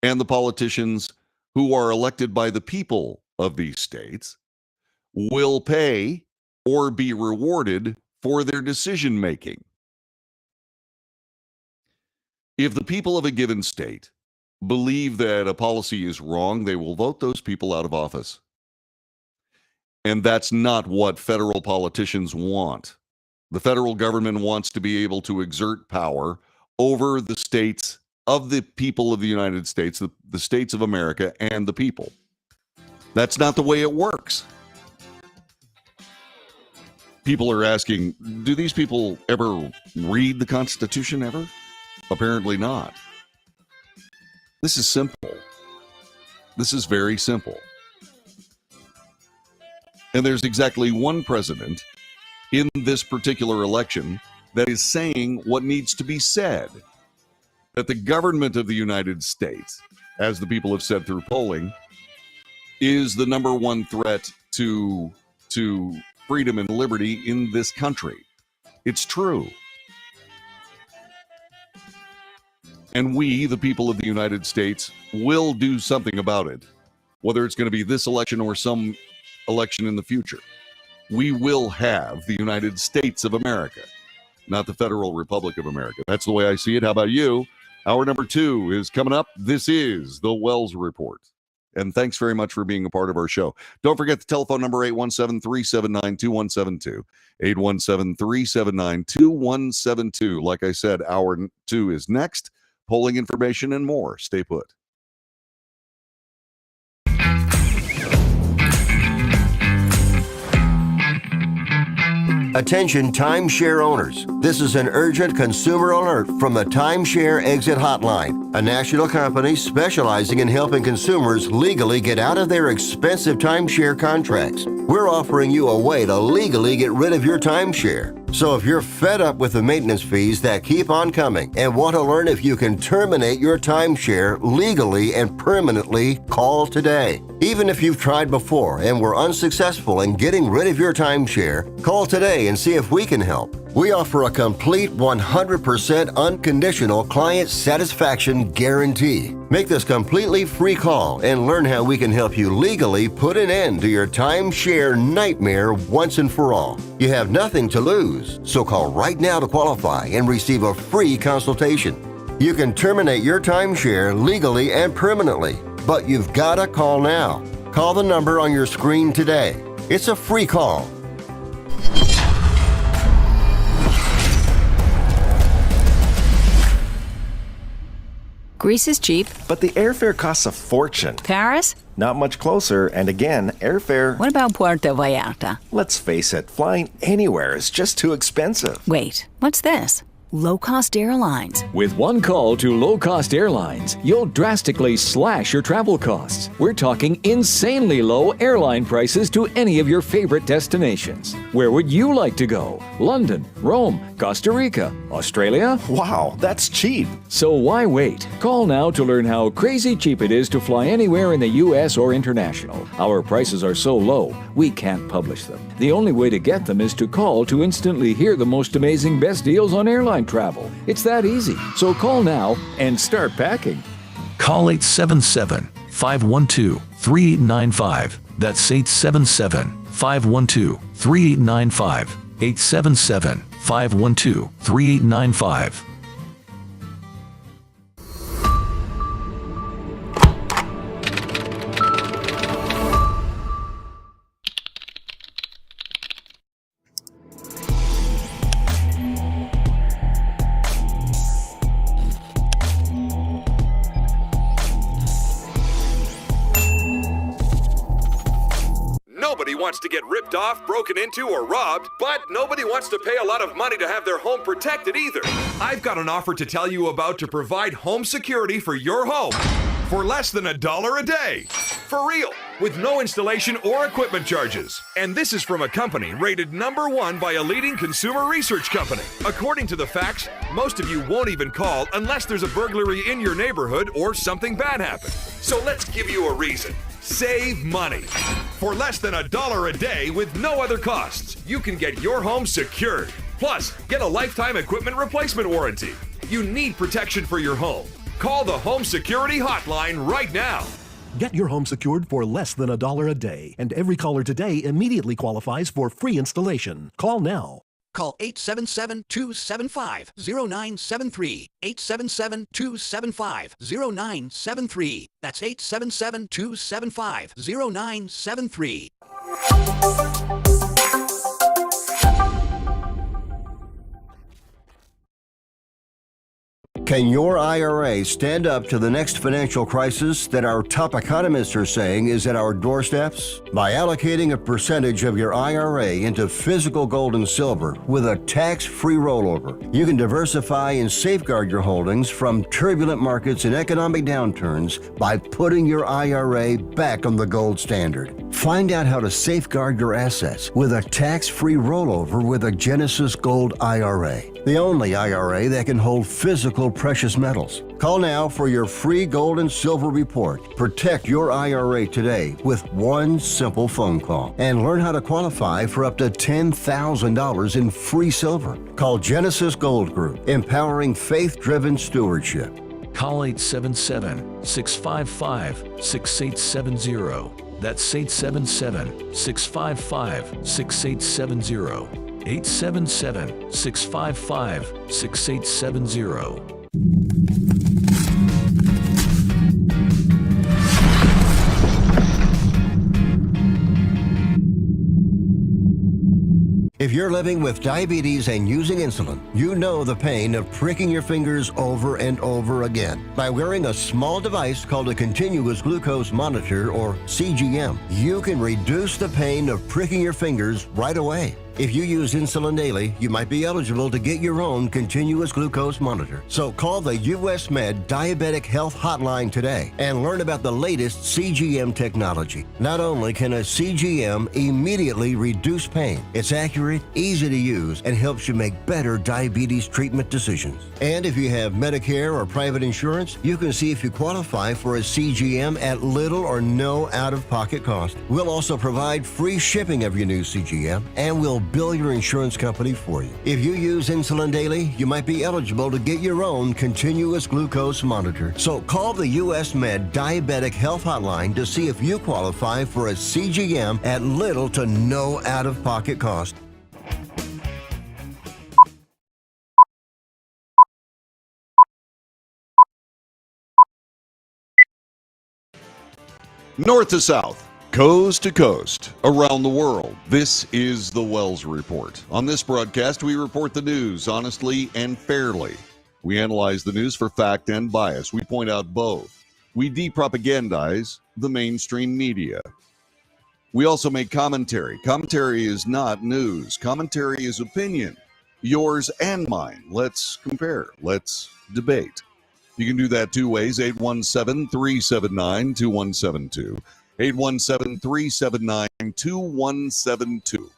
and the politicians who are elected by the people of these states will pay or be rewarded for their decision making. If the people of a given state believe that a policy is wrong, they will vote those people out of office. And that's not what federal politicians want. The federal government wants to be able to exert power over the states of the people of the United States, the states of America, and the people. That's not the way it works. People are asking, do these people ever read the Constitution ever? Apparently not. This is simple. This is very simple. And there's exactly one president in this particular election that is saying what needs to be said. That the government of the United States, as the people have said through polling, is the number one threat to freedom and liberty in this country. It's true. And we, the people of the United States, will do something about it. Whether it's going to be this election or some election in the future. We will have the United States of America, not the Federal Republic of America. That's the way I see it. How about you? Hour number 2 is coming up. This is the Wells Report. And thanks very much for being a part of our show. Don't forget the telephone number, 817-379-2172. 817-379-2172. Like I said, hour 2 is next. Polling information and more. Stay put. Attention timeshare owners. This is an urgent consumer alert from the Timeshare Exit Hotline, a national company specializing in helping consumers legally get out of their expensive timeshare contracts. We're offering you a way to legally get rid of your timeshare. So if you're fed up with the maintenance fees that keep on coming and want to learn if you can terminate your timeshare legally and permanently, call today. Even if you've tried before and were unsuccessful in getting rid of your timeshare, call today and see if we can help. We offer a complete 100% unconditional client satisfaction guarantee. Make this completely free call and learn how we can help you legally put an end to your timeshare nightmare once and for all. You have nothing to lose, so call right now to qualify and receive a free consultation. You can terminate your timeshare legally and permanently, but you've got to call now. Call the number on your screen today. It's a free call. Greece is cheap. But the airfare costs a fortune. Paris? Not much closer, and again, airfare... What about Puerto Vallarta? Let's face it, flying anywhere is just too expensive. Wait, what's this? Low-cost airlines. With one call to Low Cost Airlines, you'll drastically slash your travel costs. We're talking insanely low airline prices to any of your favorite destinations. Where would you like to go? London, Rome, Costa Rica, Australia? Wow, that's cheap. So why wait? Call now to learn how crazy cheap it is to fly anywhere in the U.S. or international. Our prices are so low, we can't publish them. The only way to get them is to call to instantly hear the most amazing best deals on airline travel. It's that easy. So call now and start packing. Call 877-512-3895. That's 877-512-3895. 877-512-3895. Nobody wants to get ripped off, broken into, or robbed, but nobody wants to pay a lot of money to have their home protected either. I've got an offer to tell you about to provide home security for your home for less than $1 a day. For real, with no installation or equipment charges. And this is from a company rated #1 by a leading consumer research company. According to the facts, most of you won't even call unless there's a burglary in your neighborhood or something bad happened. So let's give you a reason. Save money. For less than $1 a day with no other costs, you can get your home secured. Plus, get a lifetime equipment replacement warranty. You need protection for your home. Call the Home Security Hotline right now. Get your home secured for less than $1 a day, and every caller today immediately qualifies for free installation. Call now. Call 877-275-0973. 877-275-0973. That's 877-275-0973. Can your IRA stand up to the next financial crisis that our top economists are saying is at our doorsteps? By allocating a percentage of your IRA into physical gold and silver with a tax-free rollover, you can diversify and safeguard your holdings from turbulent markets and economic downturns by putting your IRA back on the gold standard. Find out how to safeguard your assets with a tax-free rollover with a Genesis Gold IRA, the only IRA that can hold physical precious metals. Call now for your free gold and silver report. Protect your IRA today with one simple phone call and learn how to qualify for up to $10,000 in free silver. Call Genesis Gold Group, empowering faith-driven stewardship. Call 877-655-6870. That's 877-655-6870. 877-655-6870. If you're living with diabetes and using insulin, you know the pain of pricking your fingers over and over again. By wearing a small device called a continuous glucose monitor, or CGM, you can reduce the pain of pricking your fingers right away. If you use insulin daily, you might be eligible to get your own continuous glucose monitor. So call the US Med Diabetic Health Hotline today and learn about the latest CGM technology. Not only can a CGM immediately reduce pain, it's accurate, easy to use, and helps you make better diabetes treatment decisions. And if you have Medicare or private insurance, you can see if you qualify for a CGM at little or no out-of-pocket cost. We'll also provide free shipping of your new CGM, and we'll bill your insurance company for you. If you use insulin daily, you might be eligible to get your own continuous glucose monitor. So call the US Med Diabetic Health Hotline to see if you qualify for a CGM at little to no out-of-pocket cost. North to south, coast to coast, around the world. This is the Wells Report. On this broadcast, we report the news honestly and fairly. We analyze the news for fact and bias. We point out both. We depropagandize the mainstream media. We also make commentary. Commentary is not news. Commentary is opinion. Yours and mine. Let's compare. Let's debate. You can do that two ways, 817-379-2172. 817-379-2172.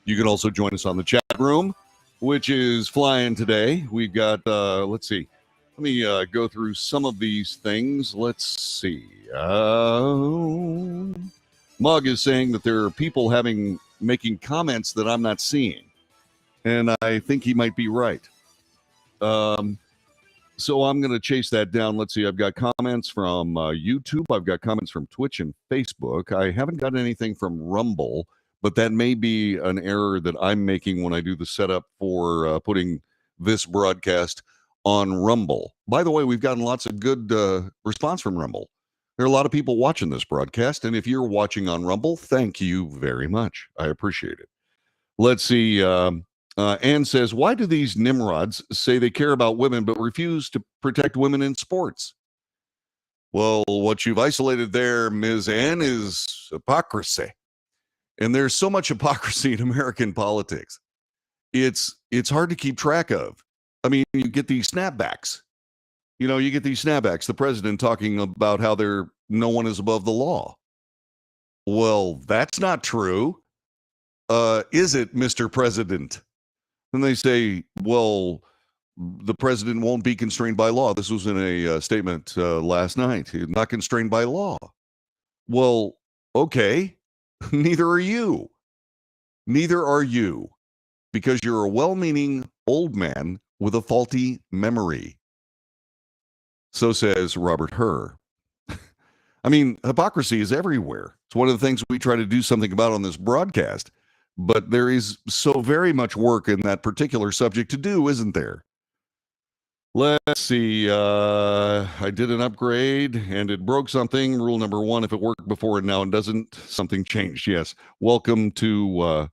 You can also join us on the chat room, which is flying today. We've got, let's see. Let me go through some of these things. Let's see. Mug is saying that there are people making comments that I'm not seeing. And I think he might be right. So I'm going to chase that down. Let's see. I've got comments from YouTube. I've got comments from Twitch and Facebook. I haven't got anything from Rumble, but that may be an error that I'm making when I do the setup for putting this broadcast on Rumble. By the way, we've gotten lots of good response from Rumble. There are a lot of people watching this broadcast, and if you're watching on Rumble, thank you very much. I appreciate it. Let's see. Ann says, why do these nimrods say they care about women but refuse to protect women in sports? Well, what you've isolated there, Ms. Ann, is hypocrisy. And there's so much hypocrisy in American politics. It's hard to keep track of. I mean, you get these snapbacks. You get these snapbacks. The president talking about how no one is above the law. Well, that's not true. Is it, Mr. President? And they say, well, the president won't be constrained by law. This was in a statement last night. He's not constrained by law. Well, okay. Neither are you. Neither are you. Because you're a well-meaning old man with a faulty memory. So says Robert Herr. I mean, hypocrisy is everywhere. It's one of the things we try to do something about on this broadcast. But there is so very much work in that particular subject to do, isn't there? Let's see. I did an upgrade and it broke something. Rule number 1, if it worked before and now it doesn't, something changed. Yes. Welcome to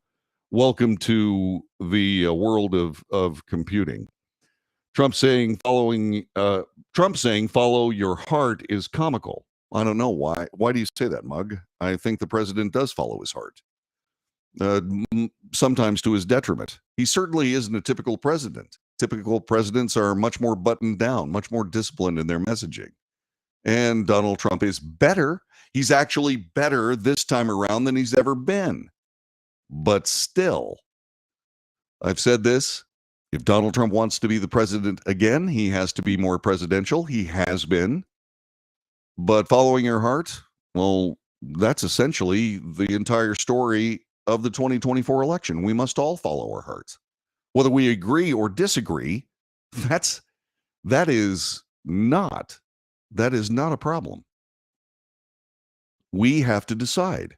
the world of computing. Trump saying follow your heart is comical. I don't know why. Why do you say that, Mug? I think the president does follow his heart. Sometimes to his detriment. He certainly isn't a typical president. Typical presidents are much more buttoned down, much more disciplined in their messaging. And Donald Trump is better. He's actually better this time around than he's ever been. But still, I've said this, if Donald Trump wants to be the president again, he has to be more presidential. He has been. But following your heart, well, that's essentially the entire story of the 2024 election. We must all follow our hearts. Whether we agree or disagree, that is not a problem. We have to decide.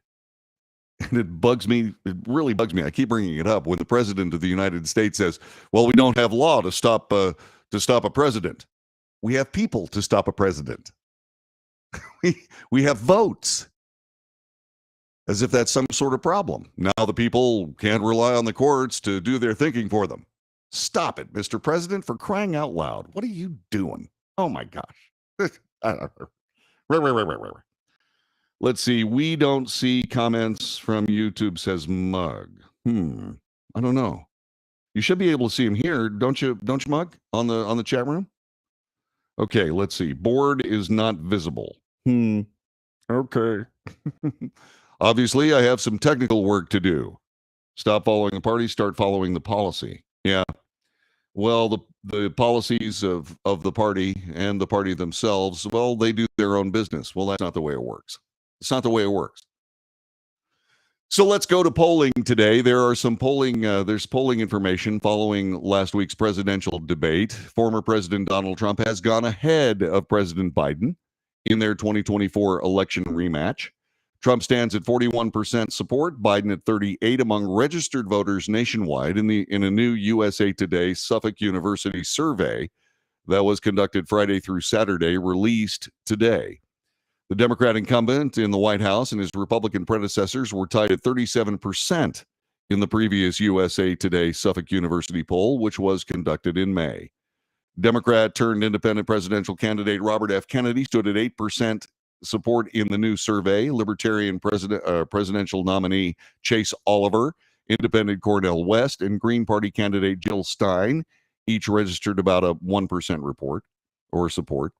And it bugs me. It really bugs me. I keep bringing it up when the president of the United States says, well, we don't have law to stop a president. We have people to stop a president. we have votes. As if that's some sort of problem. Now the people can't rely on the courts to do their thinking for them. Stop it, Mr. President, for crying out loud. What are you doing? Oh, my gosh. I don't know. Let's see. We don't see comments from YouTube, says Mug. I don't know. You should be able to see him here, don't you, Mug, on the chat room? Okay, let's see. Board is not visible. Okay. Obviously, I have some technical work to do. Stop following the party, start following the policy. Yeah. Well, the policies of the party and the party themselves, well, they do their own business. Well, that's not the way it works. It's not the way it works. So let's go to polling today. There are some there's polling information following last week's presidential debate. Former President Donald Trump has gone ahead of President Biden in their 2024 election rematch. Trump stands at 41% support, Biden at 38% among registered voters nationwide in a new USA Today Suffolk University survey that was conducted Friday through Saturday, released today. The Democrat incumbent in the White House and his Republican predecessors were tied at 37% in the previous USA Today Suffolk University poll, which was conducted in May. Democrat turned independent presidential candidate Robert F. Kennedy stood at 8% support in the new survey. Libertarian presidential nominee Chase Oliver, Independent Cornel West, and Green Party candidate Jill Stein each registered about a 1% report or support.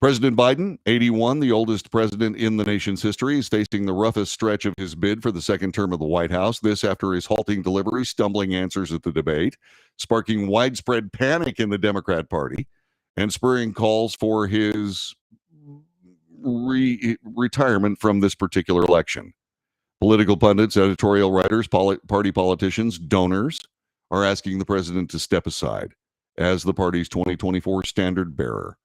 President Biden, 81, the oldest president in the nation's history, is facing the roughest stretch of his bid for the second term of the White House. This after his halting delivery, stumbling answers at the debate, sparking widespread panic in the Democrat Party, and spurring calls for his retirement from this particular election. Political pundits, editorial writers, party politicians, donors are asking the president to step aside as the party's 2024 standard bearer.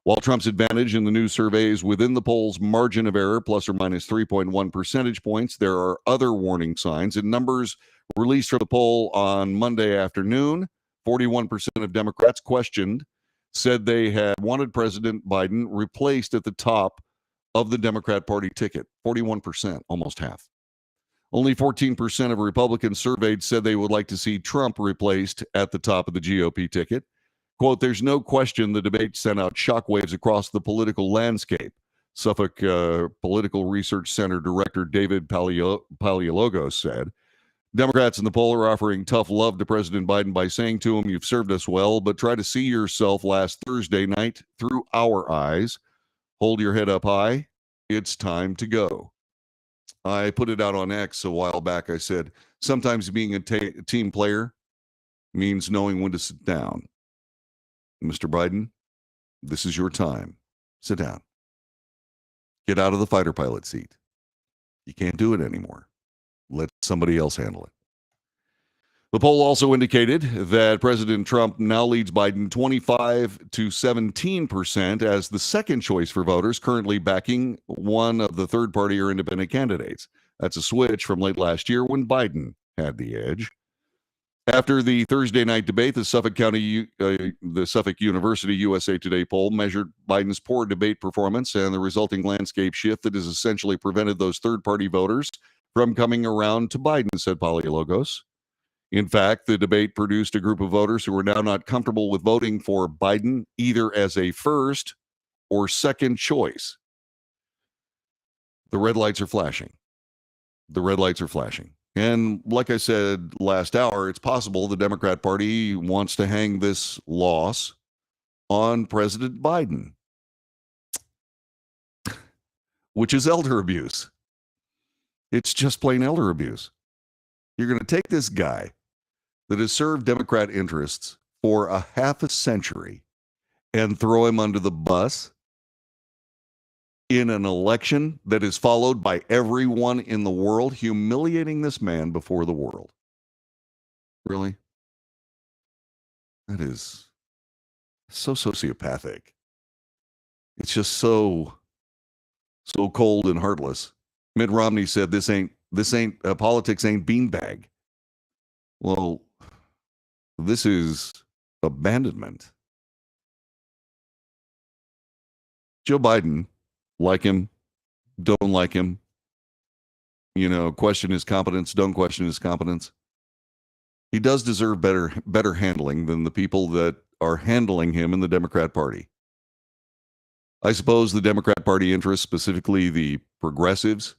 While Trump's advantage in the new survey is within the poll's margin of error, plus or minus 3.1 percentage points, there are other warning signs. In numbers released from the poll on Monday afternoon, 41% of Democrats questioned said they had wanted President Biden replaced at the top of the Democrat Party ticket. 41%, almost half. Only 14% of Republicans surveyed said they would like to see Trump replaced at the top of the GOP ticket. Quote, there's no question the debate sent out shockwaves across the political landscape, Suffolk Political Research Center Director David Paleologos said. Democrats in the poll are offering tough love to President Biden by saying to him, you've served us well, but try to see yourself last Thursday night through our eyes. Hold your head up high. It's time to go. I put it out on X a while back. I said, sometimes being a team player means knowing when to sit down. Mr. Biden, this is your time. Sit down. Get out of the fighter pilot seat. You can't do it anymore. Let somebody else handle it. The poll also indicated that President Trump now leads Biden 25 to 17% as the second choice for voters, currently backing one of the third party or independent candidates. That's a switch from late last year when Biden had the edge. After the Thursday night debate, the Suffolk University USA Today poll measured Biden's poor debate performance and the resulting landscape shift that has essentially prevented those third-party voters from coming around to Biden, said Paleologos. In fact, the debate produced a group of voters who are now not comfortable with voting for Biden either as a first or second choice. The red lights are flashing. The red lights are flashing. And like I said last hour, it's possible the Democrat Party wants to hang this loss on President Biden, which is elder abuse. It's just plain elder abuse. You're going to take this guy that has served Democrat interests for a half a century and throw him under the bus in an election that is followed by everyone in the world, humiliating this man before the world. Really? That is so sociopathic. It's just so cold and heartless. Mitt Romney said this ain't politics ain't beanbag. Well, this is abandonment. Joe Biden, like him, don't like him, question his competence, don't question his competence. He does deserve better handling than the people that are handling him in the Democrat Party. I suppose the Democrat Party interests, specifically the progressives,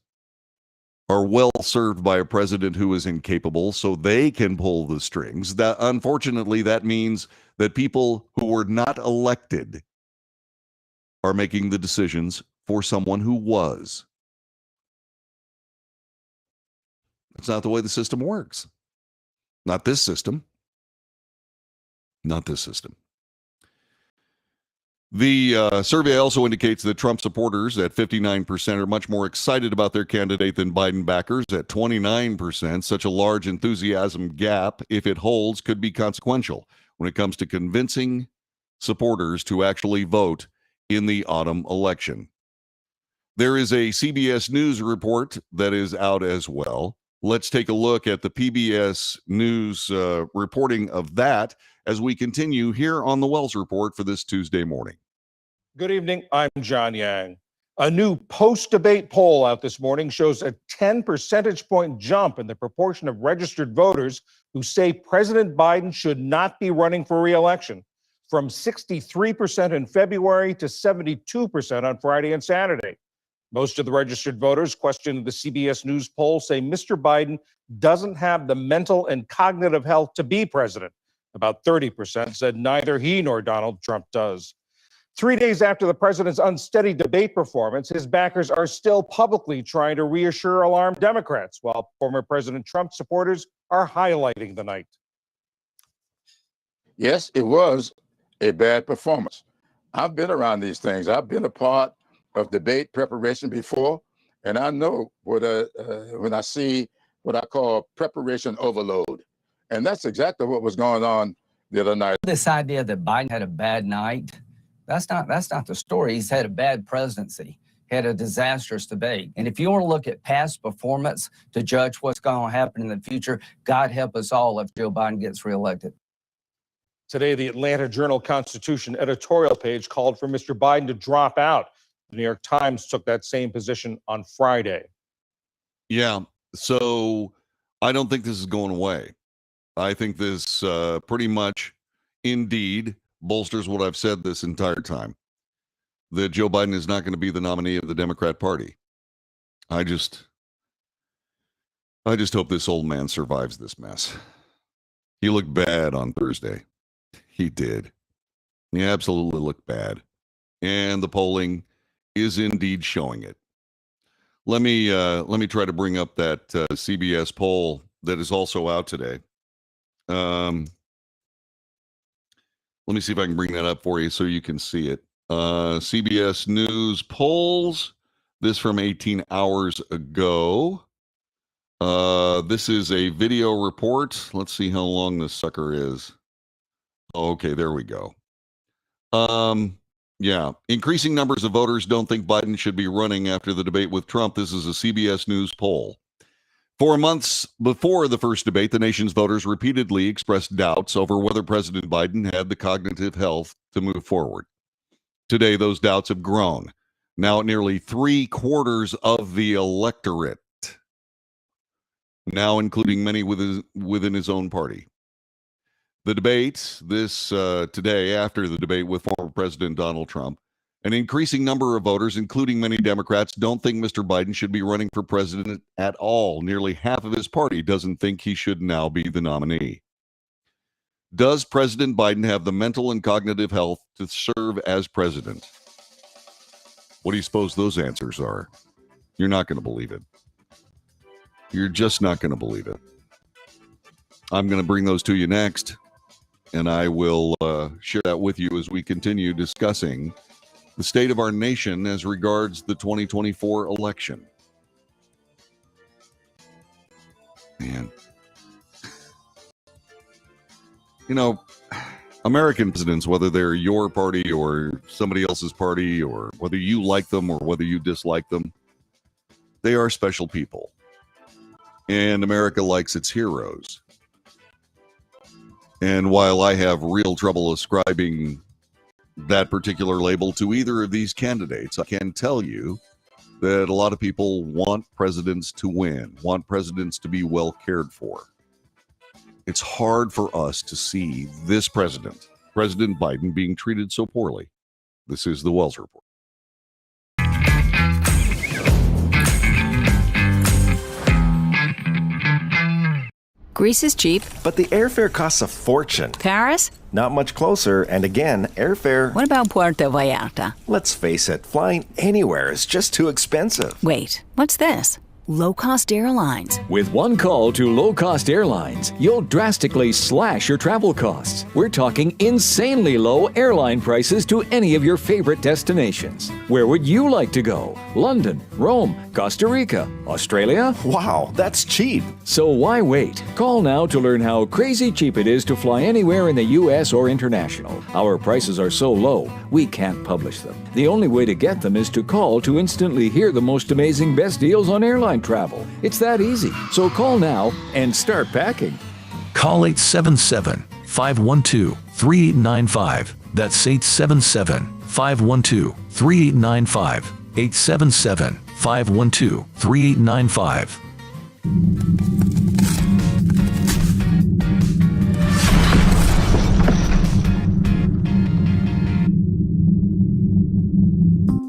are well served by a president who is incapable, so they can pull the strings. That, unfortunately, that means that people who were not elected are making the decisions for someone who was. That's not the way the system works. Not this system. Not this system. The survey also indicates that Trump supporters at 59% are much more excited about their candidate than Biden backers at 29%. Such a large enthusiasm gap, if it holds, could be consequential when it comes to convincing supporters to actually vote in the autumn election. There is a CBS News report that is out as well. Let's take a look at the PBS News reporting of that as we continue here on the Wells Report for this Tuesday morning. Good evening. I'm John Yang. A new post-debate poll out this morning shows a 10 percentage point jump in the proportion of registered voters who say President Biden should not be running for re-election, from 63% in February to 72% on Friday and Saturday. Most of the registered voters questioned in the CBS News poll say Mr. Biden doesn't have the mental and cognitive health to be president. About 30% said neither he nor Donald Trump does. 3 days after the president's unsteady debate performance, his backers are still publicly trying to reassure alarmed Democrats, while former President Trump supporters are highlighting the night. Yes, it was a bad performance. I've been around these things. I've been a part of debate preparation before, and I know what when I see what I call preparation overload. And that's exactly what was going on the other night. This idea that Biden had a bad night, that's not the story. He's had a bad presidency, had a disastrous debate. And if you want to look at past performance to judge what's going to happen in the future, God help us all if Joe Biden gets reelected. Today, the Atlanta Journal-Constitution editorial page called for Mr. Biden to drop out. The New York Times took that same position on Friday. Yeah, so I don't think this is going away. I think this pretty much indeed bolsters what I've said this entire time, that Joe Biden is not going to be the nominee of the Democrat Party. I just hope this old man survives this mess. He looked bad on Thursday. He did. He absolutely looked bad. And the polling is indeed showing it. Let me try to bring up that CBS poll that is also out today. Let me see if I can bring that up for you so you can see it. CBS News polls, this from 18 hours ago. This is a video report. Let's see how long this sucker is. Okay, there we go. Yeah, increasing numbers of voters don't think Biden should be running after the debate with Trump. This is a CBS News poll. 4 months before the first debate, the nation's voters repeatedly expressed doubts over whether President Biden had the cognitive health to move forward. Today, those doubts have grown, now at nearly 3/4 of the electorate, now including many within his own party. The debate today, after the debate with former President Donald Trump, an increasing number of voters, including many Democrats, don't think Mr. Biden should be running for president at all. Nearly half of his party doesn't think he should now be the nominee. Does President Biden have the mental and cognitive health to serve as president? What do you suppose those answers are? You're not going to believe it. You're just not going to believe it. I'm going to bring those to you next, and I will share that with you as we continue discussing the state of our nation as regards the 2024 election. Man. You know, American presidents, whether they're your party or somebody else's party, or whether you like them or whether you dislike them, they are special people. And America likes its heroes. And while I have real trouble ascribing that particular label to either of these candidates, I can tell you that a lot of people want presidents to win, want presidents to be well cared for. It's hard for us to see this President Biden, being treated so poorly. This is the Wells Report. Greece is cheap. But the airfare costs a fortune. Paris? Not much closer, and again, airfare... What about Puerto Vallarta? Let's face it, flying anywhere is just too expensive. Wait, what's this? Low-cost airlines. With one call to Low Cost Airlines, you'll drastically slash your travel costs. We're talking insanely low airline prices to any of your favorite destinations. Where would you like to go? London, Rome, Costa Rica, Australia? Wow, that's cheap. So why wait? Call now to learn how crazy cheap it is to fly anywhere in the U.S. or international. Our prices are so low, we can't publish them. The only way to get them is to call to instantly hear the most amazing best deals on airline travel. It's that easy. So call now and start packing. Call 877-512-3895. That's 877-512-3895. 877-512-3895.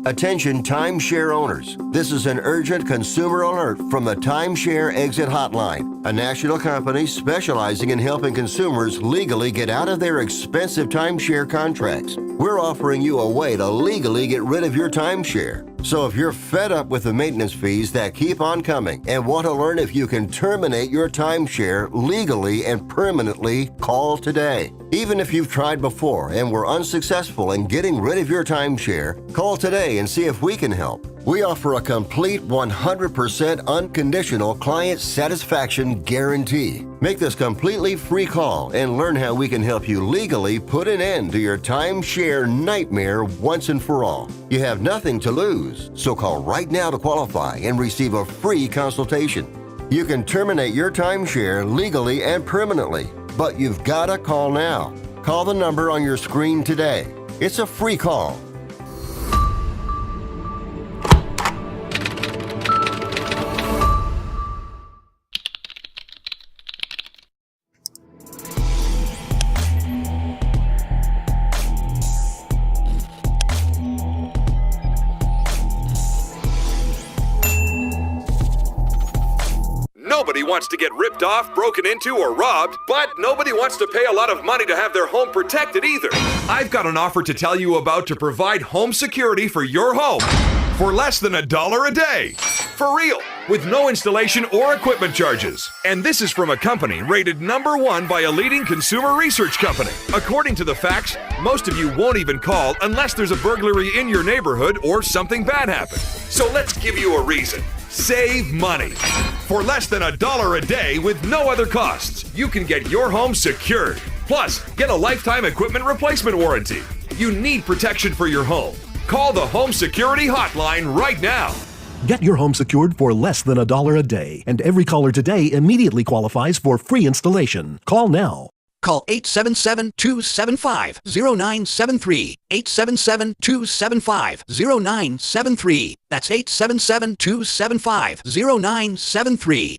Attention timeshare owners. This is an urgent consumer alert from the Timeshare Exit Hotline, a national company specializing in helping consumers legally get out of their expensive timeshare contracts. We're offering you a way to legally get rid of your timeshare. So if you're fed up with the maintenance fees that keep on coming and want to learn if you can terminate your timeshare legally and permanently, call today. Even if you've tried before and were unsuccessful in getting rid of your timeshare, call today and see if we can help. We offer a complete 100% unconditional client satisfaction guarantee. Make this completely free call and learn how we can help you legally put an end to your timeshare nightmare once and for all. You have nothing to lose, so call right now to qualify and receive a free consultation. You can terminate your timeshare legally and permanently, but you've got to call now. Call the number on your screen today. It's a free call. Nobody wants to get ripped off, broken into, or robbed, but nobody wants to pay a lot of money to have their home protected either. I've got an offer to tell you about to provide home security for your home for less than $1 a day. For real, with no installation or equipment charges. And this is from a company rated #1 by a leading consumer research company. According to the facts, most of you won't even call unless there's a burglary in your neighborhood or something bad happened. So let's give you a reason. Save money. For less than $1 a day with no other costs, you can get your home secured. Plus, get a lifetime equipment replacement warranty. You need protection for your home. Call the Home Security Hotline right now. Get your home secured for less than $1 a day, and every caller today immediately qualifies for free installation. Call now. Call 877-275-0973. 877-275-0973. That's 877-275-0973.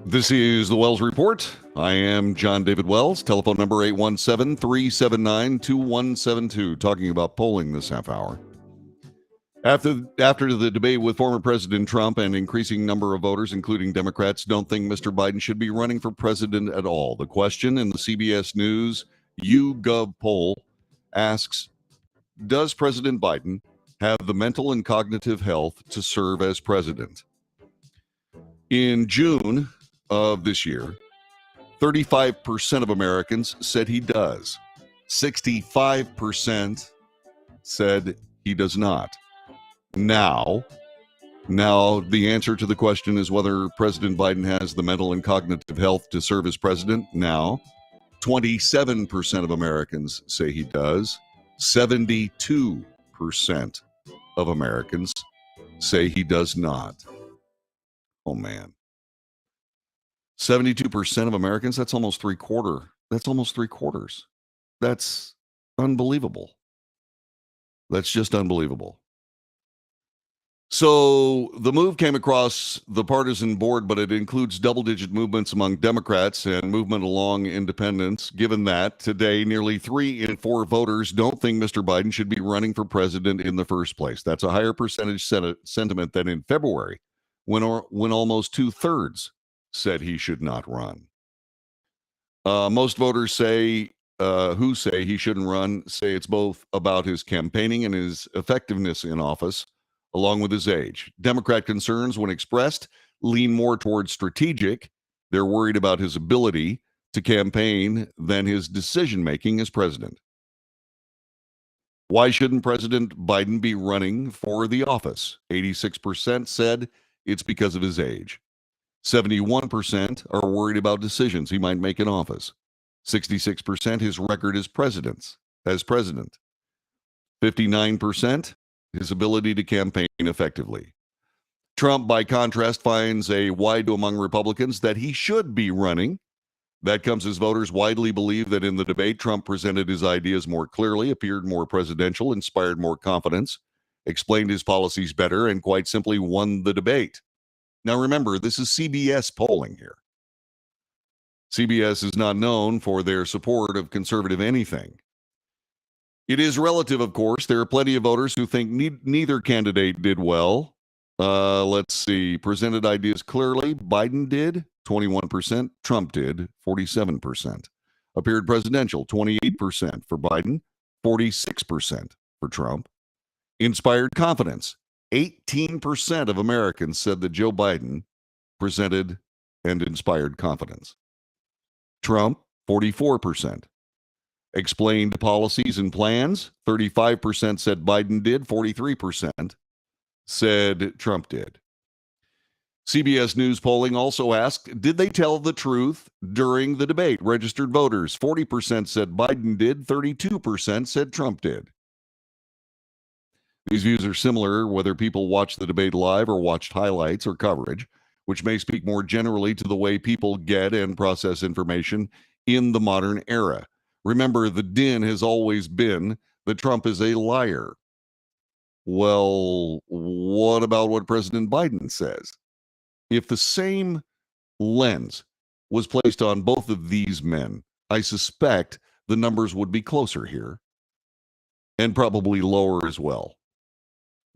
This is the Wells Report. I am John David Wells. Telephone number 817-379-2172. Talking about polling this half hour. After the debate with former President Trump, an increasing number of voters, including Democrats, don't think Mr. Biden should be running for president at all. The question in the CBS News YouGov poll asks, does President Biden have the mental and cognitive health to serve as president? In June of this year, 35% of Americans said he does. 65% said he does not. Now the answer to the question is whether President Biden has the mental and cognitive health to serve as president. Now, 27% of Americans say he does. 72% of Americans say he does not. Oh, man. 72% of Americans, that's almost three quarters. That's unbelievable. That's just unbelievable. So the move came across the partisan board, but it includes double-digit movements among Democrats and movement along independents, given that today nearly 3 in 4 voters don't think Mr. Biden should be running for president in the first place. That's a higher percentage sentiment than in February, when almost 2/3 said he should not run. Most voters who say he shouldn't run say it's both about his campaigning and his effectiveness in office, along with his age. Democrat concerns, when expressed, lean more towards strategic. They're worried about his ability to campaign than his decision-making as president. Why shouldn't President Biden be running for the office? 86% said it's because of his age. 71% are worried about decisions he might make in office. 66% his record as president. 59% his ability to campaign effectively. Trump, by contrast, finds a wide among Republicans that he should be running. That comes as voters widely believe that in the debate, Trump presented his ideas more clearly, appeared more presidential, inspired more confidence, explained his policies better, and quite simply won the debate. Now remember, this is CBS polling here. CBS is not known for their support of conservative anything. It is relative, of course. There are plenty of voters who think neither candidate did well. Let's see. Presented ideas clearly. Biden did, 21%. Trump did, 47%. Appeared presidential, 28% for Biden, 46% for Trump. Inspired confidence. 18% of Americans said that Joe Biden presented and inspired confidence. Trump, 44%. Explained policies and plans, 35% said Biden did, 43% said Trump did. CBS News polling also asked, did they tell the truth during the debate? Registered voters, 40% said Biden did, 32% said Trump did. These views are similar whether people watched the debate live or watched highlights or coverage, which may speak more generally to the way people get and process information in the modern era. Remember, the din has always been that Trump is a liar. Well, what about what President Biden says? If the same lens was placed on both of these men, I suspect the numbers would be closer here and probably lower as well.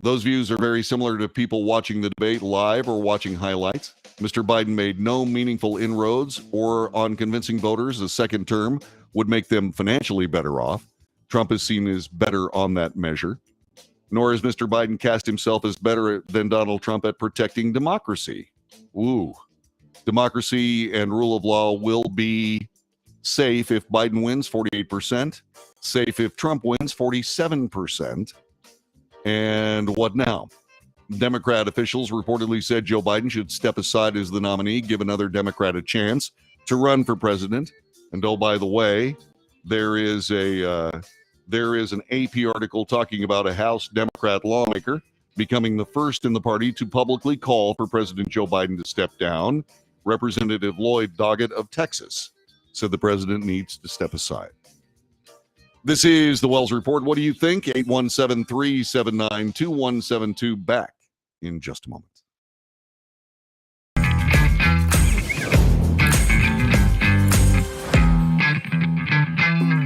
Those views are very similar to people watching the debate live or watching highlights. Mr. Biden made no meaningful inroads or on convincing voters a second term would make them financially better off. Trump is seen as better on that measure. Nor has Mr. Biden cast himself as better than Donald Trump at protecting democracy. Ooh. Democracy and rule of law will be safe if Biden wins, 48%. Safe if Trump wins, 47%. And what now? Democrat officials reportedly said Joe Biden should step aside as the nominee, give another Democrat a chance to run for president. And oh, by the way, there is an AP article talking about a House Democrat lawmaker becoming the first in the party to publicly call for President Joe Biden to step down. Representative Lloyd Doggett of Texas said the president needs to step aside. This is the Wells Report. What do you think? 817-379-2172. Back in just a moment.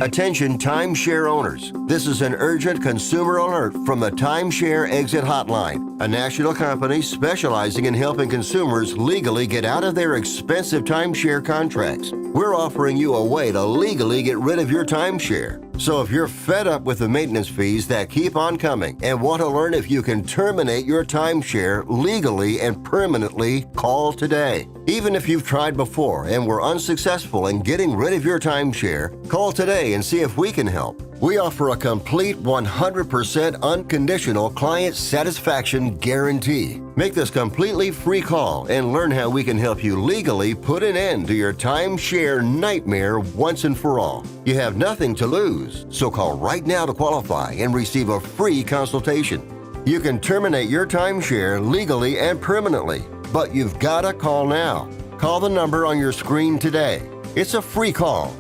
Attention timeshare owners. This is an urgent consumer alert from the Timeshare Exit Hotline, a national company specializing in helping consumers legally get out of their expensive timeshare contracts. We're offering you a way to legally get rid of your timeshare. So if you're fed up with the maintenance fees that keep on coming and want to learn if you can terminate your timeshare legally and permanently, call today. Even if you've tried before and were unsuccessful in getting rid of your timeshare, call today and see if we can help. We offer a complete 100% unconditional client satisfaction guarantee. Make this completely free call and learn how we can help you legally put an end to your timeshare nightmare once and for all. You have nothing to lose, so call right now to qualify and receive a free consultation. You can terminate your timeshare legally and permanently, but you've got to call now. Call the number on your screen today. It's a free call.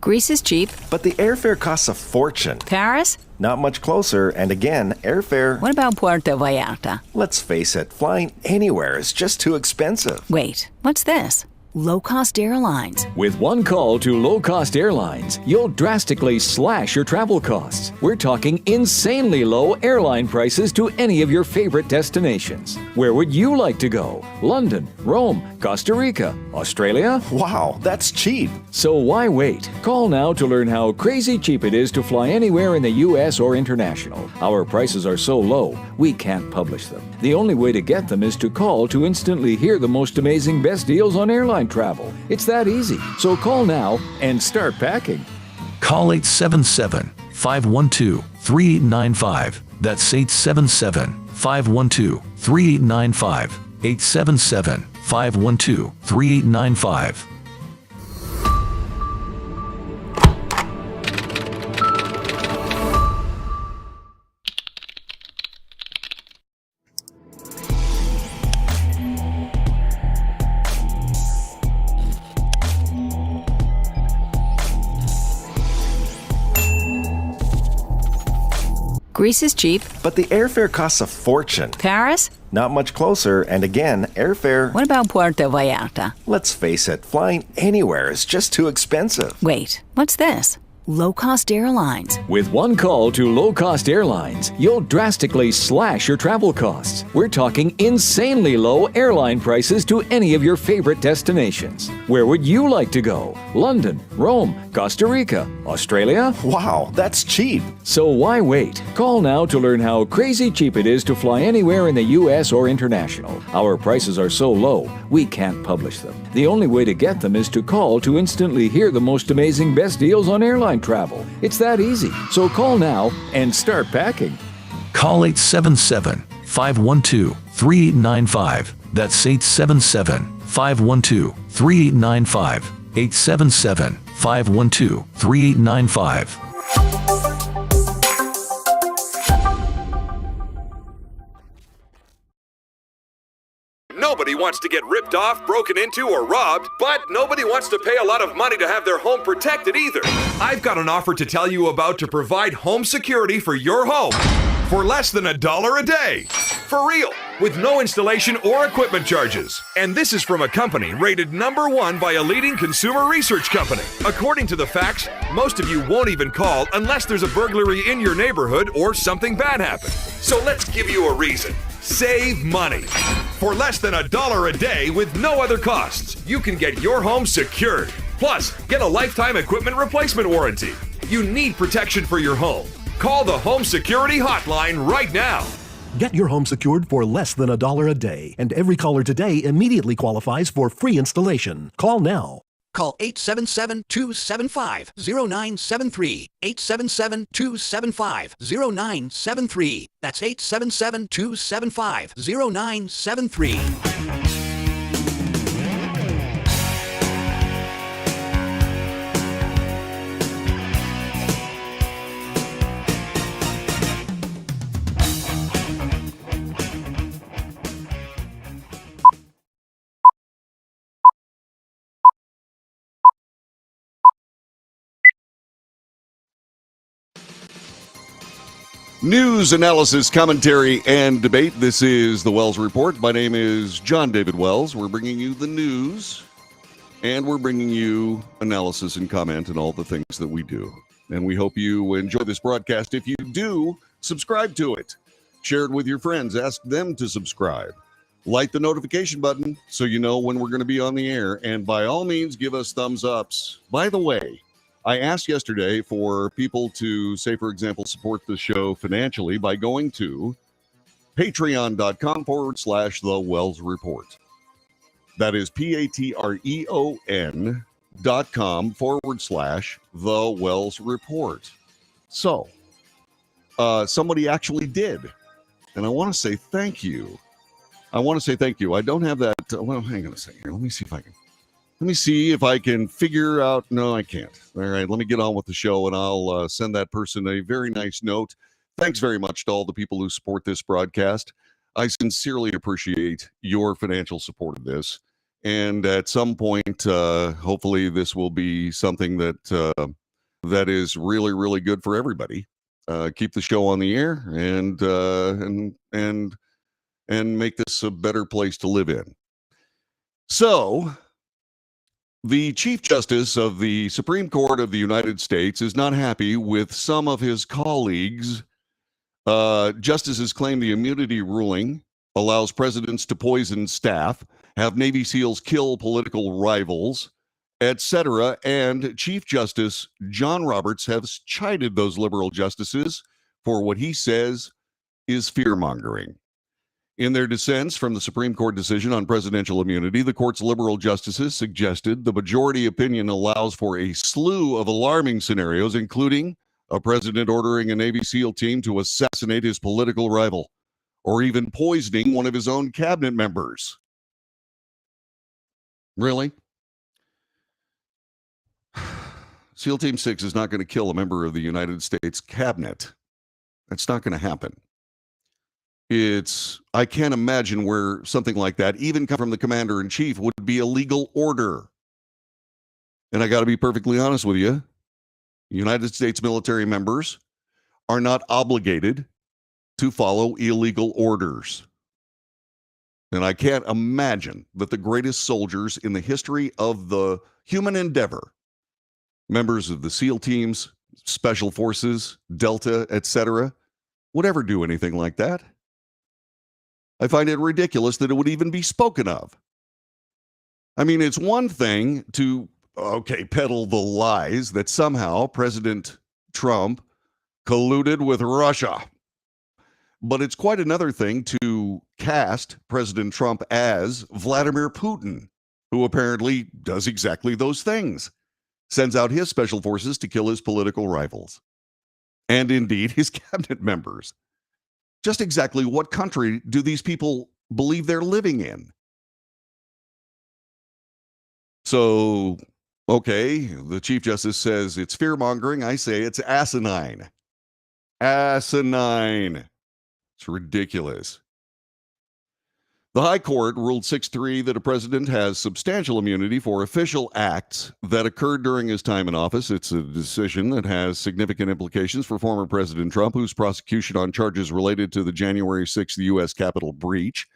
Greece is cheap. But the airfare costs a fortune. Paris? Not much closer, and again, airfare... What about Puerto Vallarta? Let's face it, flying anywhere is just too expensive. Wait, what's this? Low-cost airlines. With one call to low-cost airlines, you'll drastically slash your travel costs. We're talking insanely low airline prices to any of your favorite destinations. Where would you like to go? London, Rome, Costa Rica, Australia? Wow, that's cheap. So why wait? Call now to learn how crazy cheap it is to fly anywhere in the U.S. or international. Our prices are so low, we can't publish them. The only way to get them is to call to instantly hear the most amazing best deals on airline travel. It's that easy. So call now and start packing. Call 877-512-3895. That's 877-512-3895. 877-512-3895. Greece is cheap. But the airfare costs a fortune. Paris? Not much closer, and again, airfare... What about Puerto Vallarta? Let's face it, flying anywhere is just too expensive. Wait, what's this? Low-cost airlines. With one call to low-cost airlines, you'll drastically slash your travel costs. We're talking insanely low airline prices to any of your favorite destinations. Where would you like to go? London, Rome, Costa Rica, Australia? Wow, that's cheap. So why wait? Call now to learn how crazy cheap it is to fly anywhere in the U.S. or international. Our prices are so low, we can't publish them. The only way to get them is to call to instantly hear the most amazing best deals on airline travel. It's that easy. So call now and start packing. Call 877-512-3895. That's 877-512-3895. 877-512-3895. Nobody wants to get ripped off, broken into, or robbed, but nobody wants to pay a lot of money to have their home protected either. I've got an offer to tell you about to provide home security for your home for less than $1 a day. For real, with no installation or equipment charges. And this is from a company rated #1 by a leading consumer research company. According to the facts, most of you won't even call unless there's a burglary in your neighborhood or something bad happened. So let's give you a reason. Save money. For less than $1 a day with no other costs, you can get your home secured. Plus, get a lifetime equipment replacement warranty. You need protection for your home. Call the Home Security Hotline right now. Get your home secured for less than $1 a day, and every caller today immediately qualifies for free installation. Call now. Call 877-275-0973. 877-275-0973. That's 877-275-0973. News, analysis, commentary, and debate. This is the Wells Report. My name is John David Wells. We're bringing you the news, and we're bringing you analysis and comment and all the things that we do. And we hope you enjoy this broadcast. If you do, subscribe to it. Share it with your friends. Ask them to subscribe. Light the notification button so you know when we're going to be on the air. And by all means, give us thumbs ups. By the way, I asked yesterday for people to, say, for example, support the show financially by going to patreon.com/The Wells Report. That is patreon.com/The Wells Report. So, somebody actually did. And I want to say thank you. I don't have that. Well, hang on a second here. Let me see if I can figure out. No, I can't. All right, let me get on with the show, and I'll send that person a very nice note. Thanks very much to all the people who support this broadcast. I sincerely appreciate your financial support of this. And at some point, hopefully, this will be something that is really, really good for everybody. Keep the show on the air and make this a better place to live in. So, the Chief Justice of the Supreme Court of the United States is not happy with some of his colleagues. Justices claim the immunity ruling allows presidents to poison staff, have Navy SEALs kill political rivals, etc. And Chief Justice John Roberts has chided those liberal justices for what he says is fear-mongering. In their dissents from the Supreme Court decision on presidential immunity, the court's liberal justices suggested the majority opinion allows for a slew of alarming scenarios, including a president ordering a Navy SEAL team to assassinate his political rival, or even poisoning one of his own cabinet members. Really? SEAL Team 6 is not going to kill a member of the United States cabinet. That's not going to happen. I can't imagine where something like that, even come from the commander-in-chief, would be a legal order. And I got to be perfectly honest with you. United States military members are not obligated to follow illegal orders. And I can't imagine that the greatest soldiers in the history of the human endeavor, members of the SEAL teams, Special Forces, Delta, etc., would ever do anything like that. I find it ridiculous that it would even be spoken of. I mean, it's one thing to, peddle the lies that somehow President Trump colluded with Russia. But it's quite another thing to cast President Trump as Vladimir Putin, who apparently does exactly those things, sends out his special forces to kill his political rivals, and indeed his cabinet members. Just exactly what country do these people believe they're living in? So, the Chief Justice says it's fear-mongering. I say it's asinine. Asinine. It's ridiculous. The High Court ruled 6-3 that a president has substantial immunity for official acts that occurred during his time in office. It's a decision that has significant implications for former President Trump, whose prosecution on charges related to the January 6th U.S. Capitol breach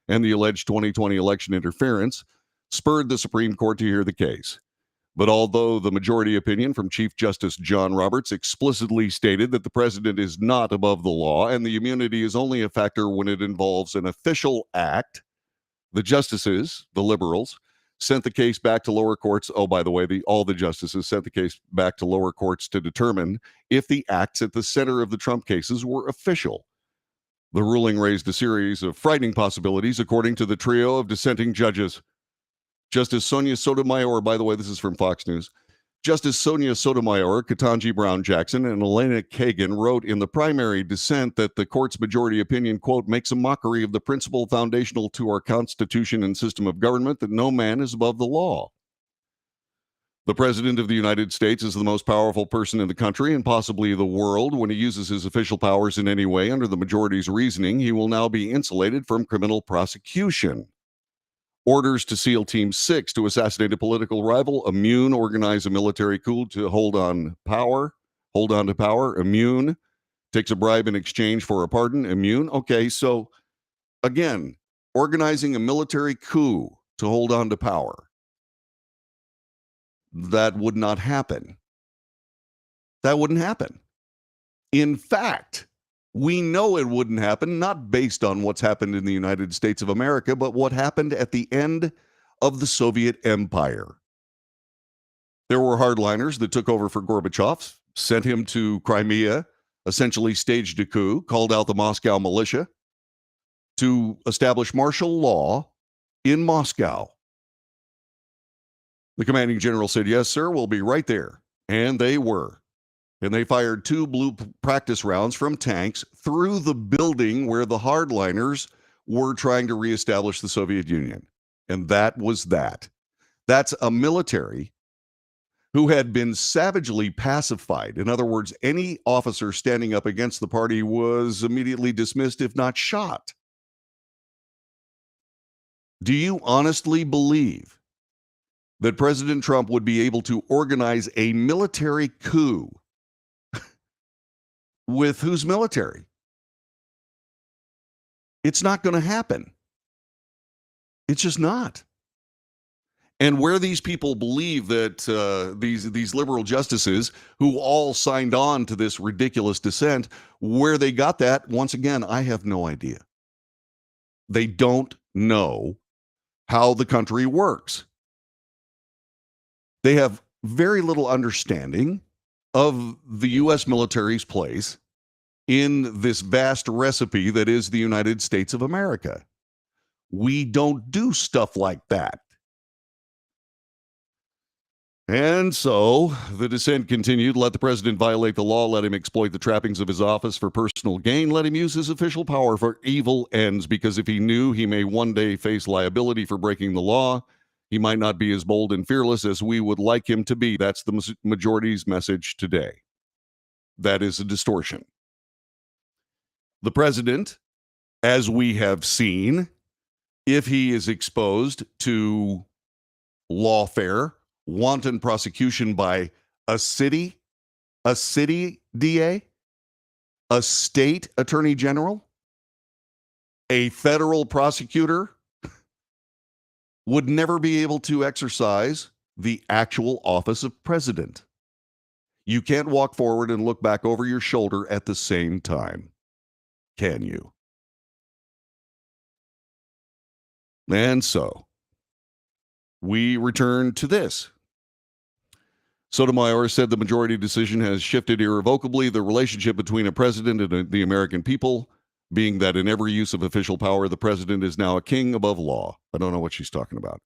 and the alleged 2020 election interference spurred the Supreme Court to hear the case. But although the majority opinion from Chief Justice John Roberts explicitly stated that the president is not above the law and the immunity is only a factor when it involves an official act, the justices, the liberals, sent the case back to lower courts. Oh, by the way, all the justices sent the case back to lower courts to determine if the acts at the center of the Trump cases were official. The ruling raised a series of frightening possibilities, according to the trio of dissenting judges. Justice Sonia Sotomayor, by the way, this is from Fox News. Justice Sonia Sotomayor, Ketanji Brown Jackson, and Elena Kagan wrote in the primary dissent that the court's majority opinion, quote, makes a mockery of the principle foundational to our Constitution and system of government that no man is above the law. The President of the United States is the most powerful person in the country and possibly the world. When he uses his official powers in any way under the majority's reasoning, he will now be insulated from criminal prosecution. Orders to SEAL Team 6 to assassinate a political rival, immune, organize a military coup to hold on to power, immune, takes a bribe in exchange for a pardon, immune. Okay, so again, organizing a military coup to hold on to power. That would not happen. That wouldn't happen. In fact, we know it wouldn't happen, not based on what's happened in the United States of America, but what happened at the end of the Soviet Empire. There were hardliners that took over for Gorbachev, sent him to Crimea, essentially staged a coup, called out the Moscow militia to establish martial law in Moscow. The commanding general said, yes, sir, we'll be right there. And they were. And they fired 2 blue practice rounds from tanks through the building where the hardliners were trying to reestablish the Soviet Union. And that was that. That's a military who had been savagely pacified. In other words, any officer standing up against the party was immediately dismissed, if not shot. Do you honestly believe that President Trump would be able to organize a military coup with whose military? It's not going to happen. It's just not. And where these people believe that these liberal justices who all signed on to this ridiculous dissent, where they got that, once again, I have no idea. They don't know how the country works. They have very little understanding of the U.S. military's place in this vast recipe that is the United States of America. We don't do stuff like that. And so the dissent continued. Let the president violate the law. Let him exploit the trappings of his office for personal gain. Let him use his official power for evil ends, because if he knew he may one day face liability for breaking the law, he might not be as bold and fearless as we would like him to be. That's the majority's message today. That is a distortion. The president, as we have seen, if he is exposed to lawfare, wanton prosecution by a city DA, a state attorney general, a federal prosecutor, would never be able to exercise the actual office of president. You can't walk forward and look back over your shoulder at the same time, can you? And so we return to this. Sotomayor said the majority decision has shifted irrevocably the relationship between a president and the American people, being that in every use of official power, the president is now a king above law. I don't know what she's talking about.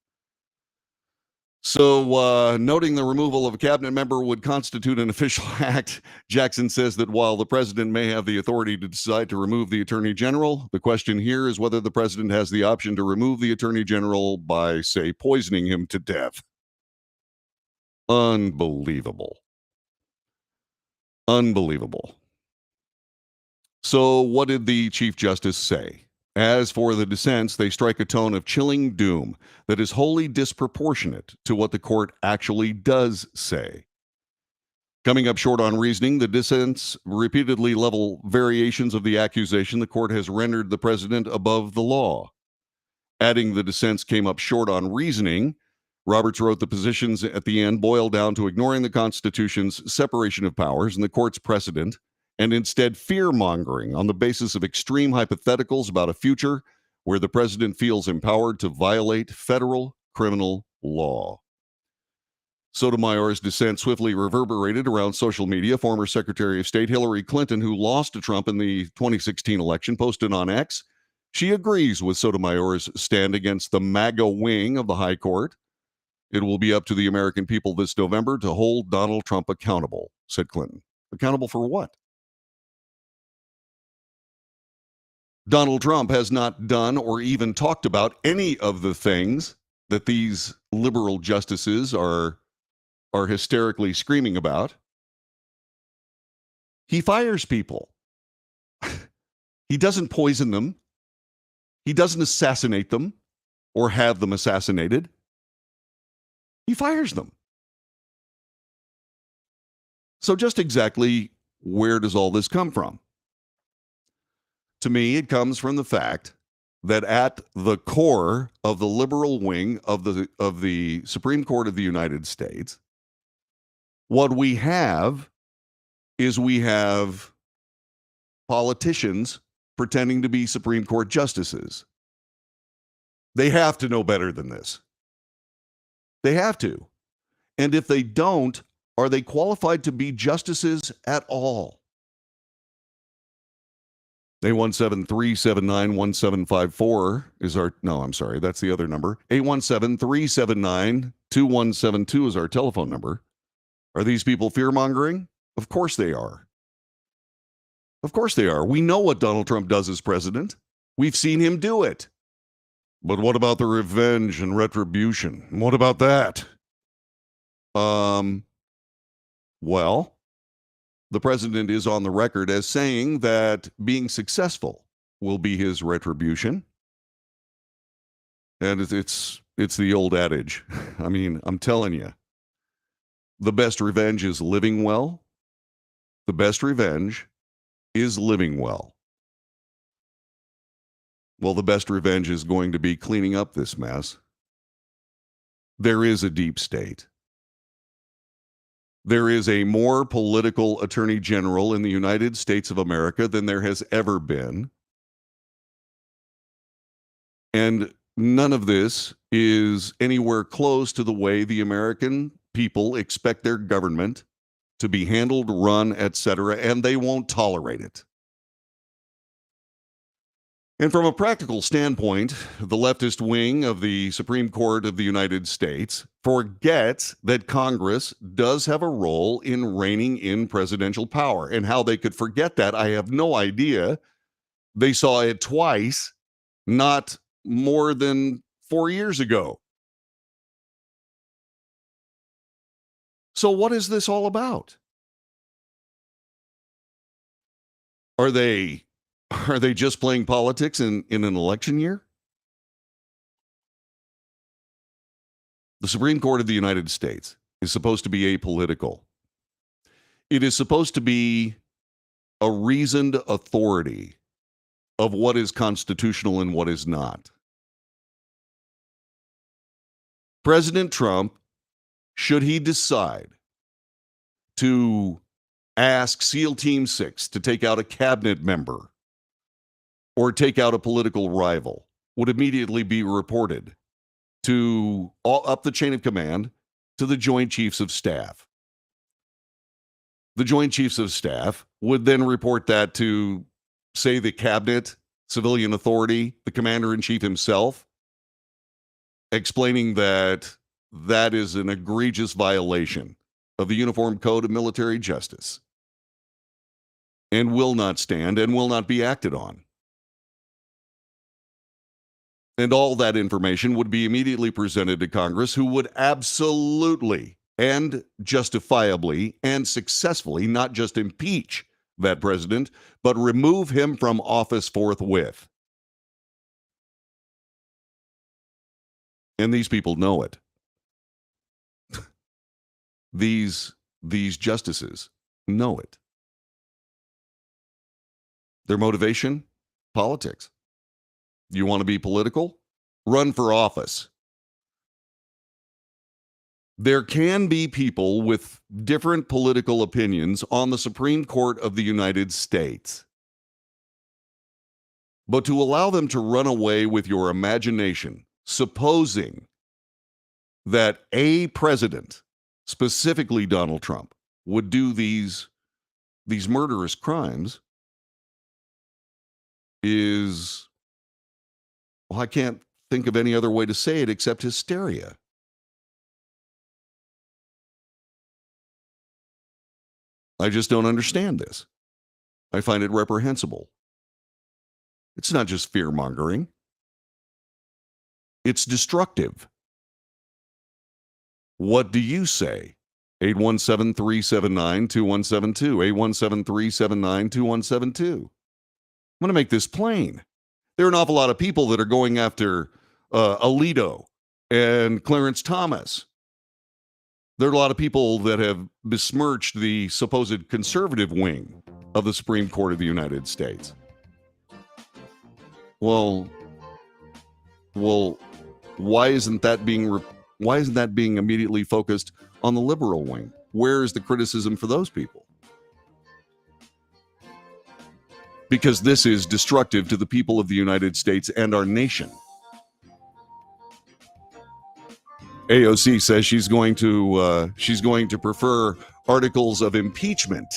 So, noting the removal of a cabinet member would constitute an official act, Jackson says that while the president may have the authority to decide to remove the attorney general, the question here is whether the president has the option to remove the attorney general by, say, poisoning him to death. Unbelievable. Unbelievable. So what did the Chief Justice say? As for the dissents, they strike a tone of chilling doom that is wholly disproportionate to what the court actually does say. Coming up short on reasoning, the dissents repeatedly level variations of the accusation the court has rendered the president above the law. Adding the dissents came up short on reasoning, Roberts wrote the positions at the end boil down to ignoring the Constitution's separation of powers and the court's precedent, and instead fear-mongering on the basis of extreme hypotheticals about a future where the president feels empowered to violate federal criminal law. Sotomayor's dissent swiftly reverberated around social media. Former Secretary of State Hillary Clinton, who lost to Trump in the 2016 election, posted on X she agrees with Sotomayor's stand against the MAGA wing of the High Court. It will be up to the American people this November to hold Donald Trump accountable, said Clinton. Accountable for what? Donald Trump has not done or even talked about any of the things that these liberal justices are hysterically screaming about. He fires people. He doesn't poison them. He doesn't assassinate them or have them assassinated. He fires them. So just exactly where does all this come from? To me, it comes from the fact that at the core of the liberal wing of the Supreme Court of the United States, what we have is we have politicians pretending to be Supreme Court justices. They have to know better than this. They have to. And if they don't, are they qualified to be justices at all? 817-379-1754 is our, no, I'm sorry, that's the other number. 817-379-2172 is our telephone number. Are these people fear-mongering? Of course they are. Of course they are. We know what Donald Trump does as president. We've seen him do it. But what about the revenge and retribution? What about that? Well, the president is on the record as saying that being successful will be his retribution. And it's the old adage. I mean, I'm telling you, the best revenge is living well. The best revenge is living well. Well, the best revenge is going to be cleaning up this mess. There is a deep state. There is a more political attorney general in the United States of America than there has ever been. And none of this is anywhere close to the way the American people expect their government to be handled, run, etc., and they won't tolerate it. And from a practical standpoint, the leftist wing of the Supreme Court of the United States forgets that Congress does have a role in reining in presidential power. And how they could forget that, I have no idea. They saw it twice, not more than 4 years ago. So what is this all about? Are they just playing politics in an election year? The Supreme Court of the United States is supposed to be apolitical. It is supposed to be a reasoned authority of what is constitutional and what is not. President Trump, should he decide to ask SEAL Team 6 to take out a cabinet member or take out a political rival, would immediately be reported to up the chain of command to the Joint Chiefs of Staff. The Joint Chiefs of Staff would then report that to, say, the cabinet, civilian authority, the commander-in-chief himself, explaining that that is an egregious violation of the Uniform Code of Military Justice and will not stand and will not be acted on. And all that information would be immediately presented to Congress, who would absolutely and justifiably and successfully not just impeach that president, but remove him from office forthwith. And these people know it. These justices know it. Their motivation? Politics. You want to be political? Run for office. There can be people with different political opinions on the Supreme Court of the United States. But to allow them to run away with your imagination, supposing that a president, specifically Donald Trump, would do these murderous crimes is, well, I can't think of any other way to say it except hysteria. I just don't understand this. I find it reprehensible. It's not just fear-mongering. It's destructive. What do you say? 817-379-2172. 817-379-2172. I'm going to make this plain. There are an awful lot of people that are going after Alito and Clarence Thomas. There are a lot of people that have besmirched the supposed conservative wing of the Supreme Court of the United States. Well, why isn't that being immediately focused on the liberal wing? Where is the criticism for those people? Because this is destructive to the people of the United States and our nation. AOC says she's going to prefer articles of impeachment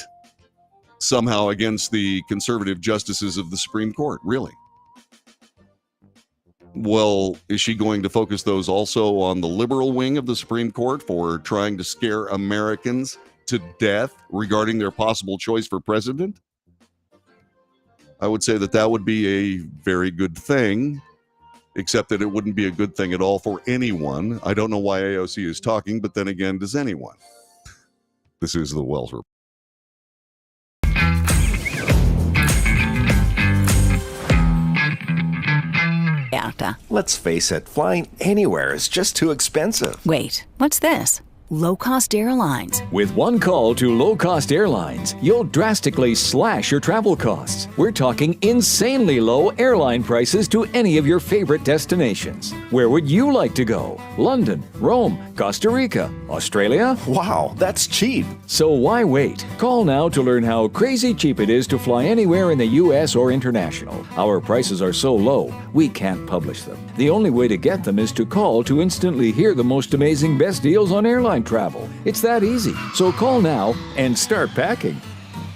somehow against the conservative justices of the Supreme Court. Really? Well, is she going to focus those also on the liberal wing of the Supreme Court for trying to scare Americans to death regarding their possible choice for president? I would say that would be a very good thing, except that it wouldn't be a good thing at all for anyone. I don't know why AOC is talking, but then again, does anyone? This is the Wells Report. Yeah. Vallarta. Let's face it, flying anywhere is just too expensive. Wait, what's this? Low-cost airlines. With one call to Low Cost Airlines, you'll drastically slash your travel costs. We're talking insanely low airline prices to any of your favorite destinations. Where would you like to go? London, Rome, Costa Rica, Australia? Wow, that's cheap. So why wait? Call now to learn how crazy cheap it is to fly anywhere in the U.S. or international. Our prices are so low, we can't publish them. The only way to get them is to call to instantly hear the most amazing best deals on airline travel. It's that easy. So call now and start packing.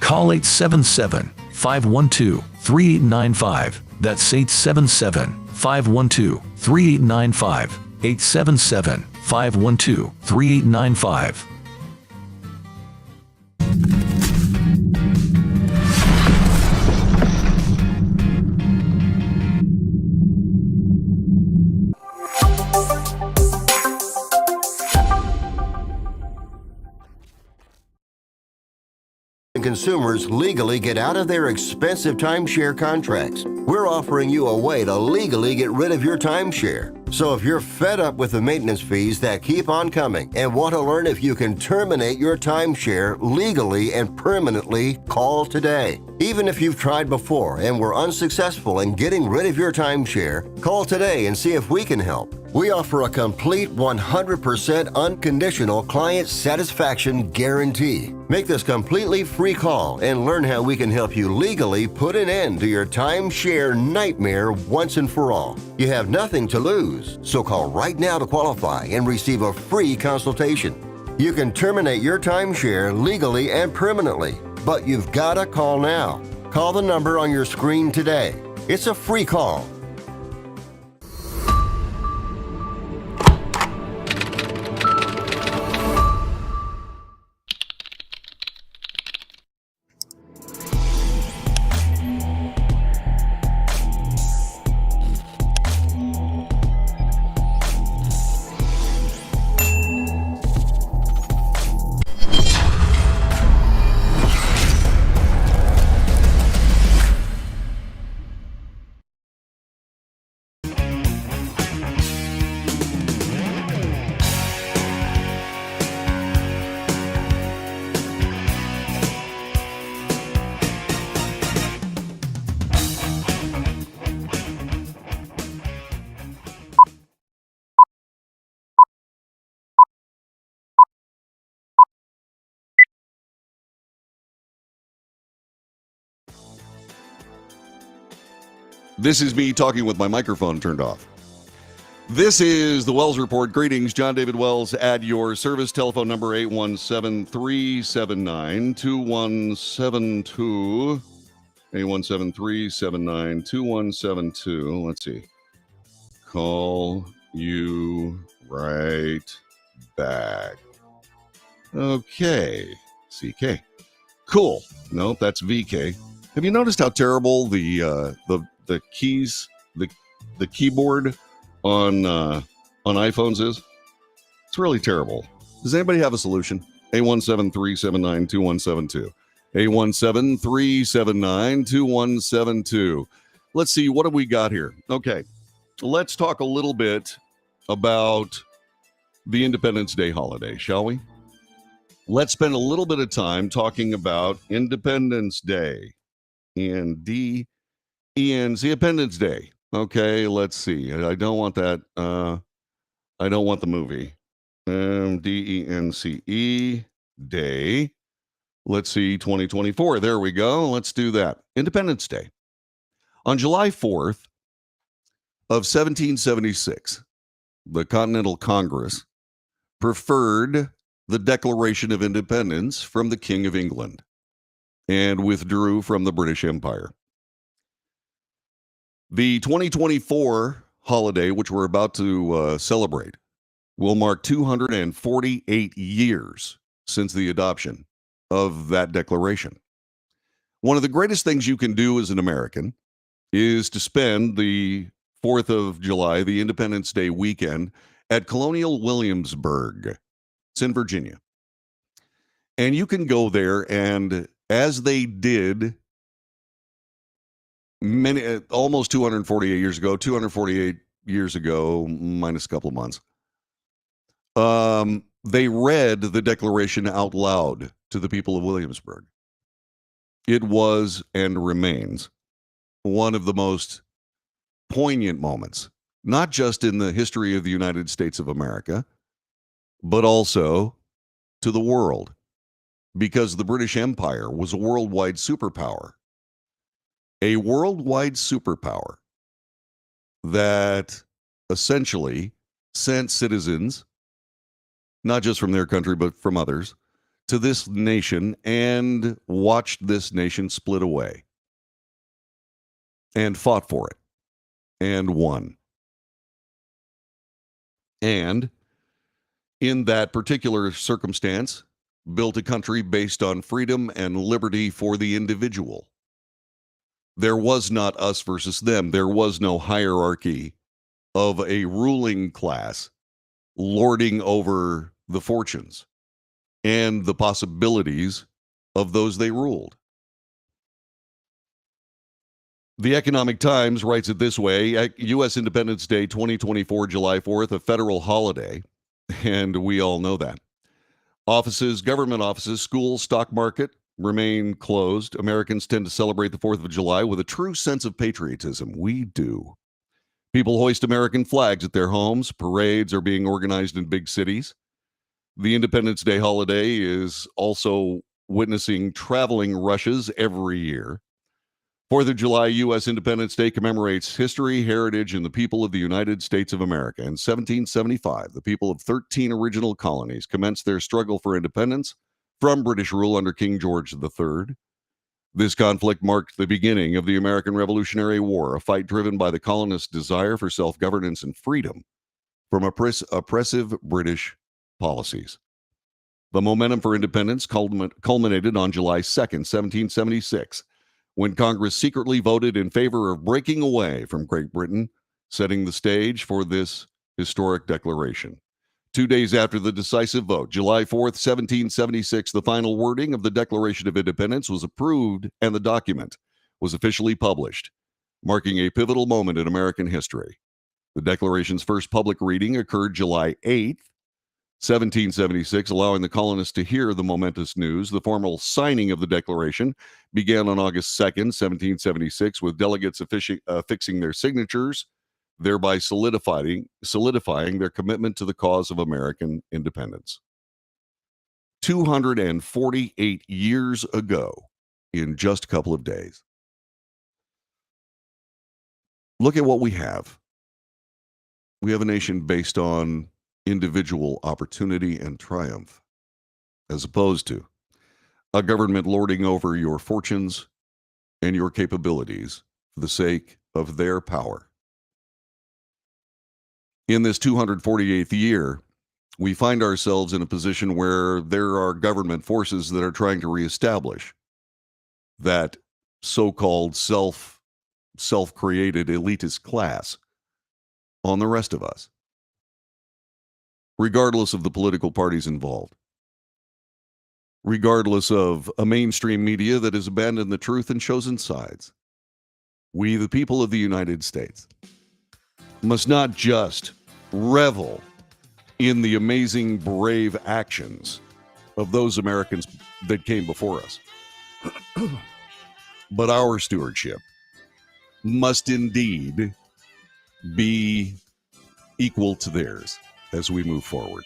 Call 877-512-3895. That's 877-512-3895. 877-512-3895. Consumers legally get out of their expensive timeshare contracts. We're offering you a way to legally get rid of your timeshare. So if you're fed up with the maintenance fees that keep on coming and want to learn if you can terminate your timeshare legally and permanently, call today. Even if you've tried before and were unsuccessful in getting rid of your timeshare, call today and see if we can help. We offer a complete 100% unconditional client satisfaction guarantee. Make this completely free call and learn how we can help you legally put an end to your timeshare nightmare once and for all. You have nothing to lose, so call right now to qualify and receive a free consultation. You can terminate your timeshare legally and permanently, but you've got to call now. Call the number on your screen today. It's a free call. This is me talking with my microphone turned off. This is the Wells Report. Greetings, John David Wells at your service. Telephone number 817-379-2172. 817-379-2172. Let's see. Call you right back. Okay. CK. Cool. Nope, that's VK. Have you noticed how terrible the keys, the keyboard on iPhones is? It's really terrible. Does anybody have a solution? 817-379-2172. 817-379-2172. Let's see, what have we got here? Okay, let's talk a little bit about the Independence Day holiday, shall we? Let's spend a little bit of time talking about Independence Day. Independence Day. Okay, let's see. I don't want that. I don't want the movie. DENCE Day. Let's see, 2024. There we go. Let's do that. Independence Day. On July 4th of 1776, the Continental Congress preferred the Declaration of Independence from the King of England and withdrew from the British Empire. The 2024 holiday, which we're about to celebrate, will mark 248 years since the adoption of that declaration. One of the greatest things you can do as an American is to spend the 4th of July, the Independence Day weekend, at Colonial Williamsburg. It's in Virginia. And you can go there, and as they did almost 248 years ago, 248 years ago, minus a couple of months. They read the Declaration out loud to the people of Williamsburg. It was and remains one of the most poignant moments, not just in the history of the United States of America, but also to the world, because the British Empire was a worldwide superpower. A worldwide superpower that essentially sent citizens, not just from their country, but from others, to this nation and watched this nation split away and fought for it and won. And in that particular circumstance, built a country based on freedom and liberty for the individual. There was not us versus them. There was no hierarchy of a ruling class lording over the fortunes and the possibilities of those they ruled. The Economic Times writes it this way: U.S. Independence Day 2024, July 4th, a federal holiday, and we all know that. Offices, government offices, schools, stock market remain closed. Americans tend to celebrate the 4th of July with a true sense of patriotism. We do. People hoist American flags at their homes. Parades are being organized in big cities. The Independence Day holiday is also witnessing traveling rushes every year. 4th of July, U.S. Independence Day commemorates history, heritage, and the people of the United States of America. In 1775, the people of 13 original colonies commenced their struggle for independence from British rule under King George III. This conflict marked the beginning of the American Revolutionary War, a fight driven by the colonists' desire for self-governance and freedom from oppressive British policies. The momentum for independence culminated on July 2nd, 1776, when Congress secretly voted in favor of breaking away from Great Britain, setting the stage for this historic declaration. 2 days after the decisive vote, July 4th, 1776, the final wording of the Declaration of Independence was approved and the document was officially published, marking a pivotal moment in American history. The Declaration's first public reading occurred July 8th, 1776, allowing the colonists to hear the momentous news. The formal signing of the Declaration began on August 2nd, 1776, with delegates affixing their signatures, thereby solidifying their commitment to the cause of American independence. 248 years ago, in just a couple of days. Look at what we have. We have a nation based on individual opportunity and triumph, as opposed to a government lording over your fortunes and your capabilities for the sake of their power. In this 248th year, we find ourselves in a position where there are government forces that are trying to reestablish that so-called self-created elitist class on the rest of us, regardless of the political parties involved, regardless of a mainstream media that has abandoned the truth and chosen sides. We, the people of the United States, must not just revel in the amazing, brave actions of those Americans that came before us, but our stewardship must indeed be equal to theirs as we move forward.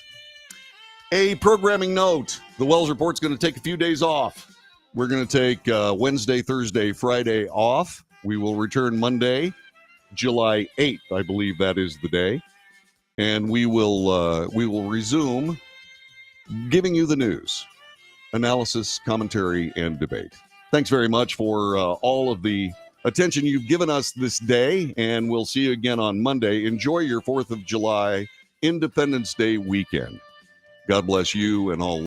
A programming note: the Wells Report's going to take a few days off. We're going to take Wednesday, Thursday, Friday off. We will return Monday, July 8th, I believe that is the day. And we will resume giving you the news, analysis, commentary, and debate. Thanks very much for all of the attention you've given us this day, and we'll see you again on Monday. Enjoy your 4th of July Independence Day weekend. God bless you and all.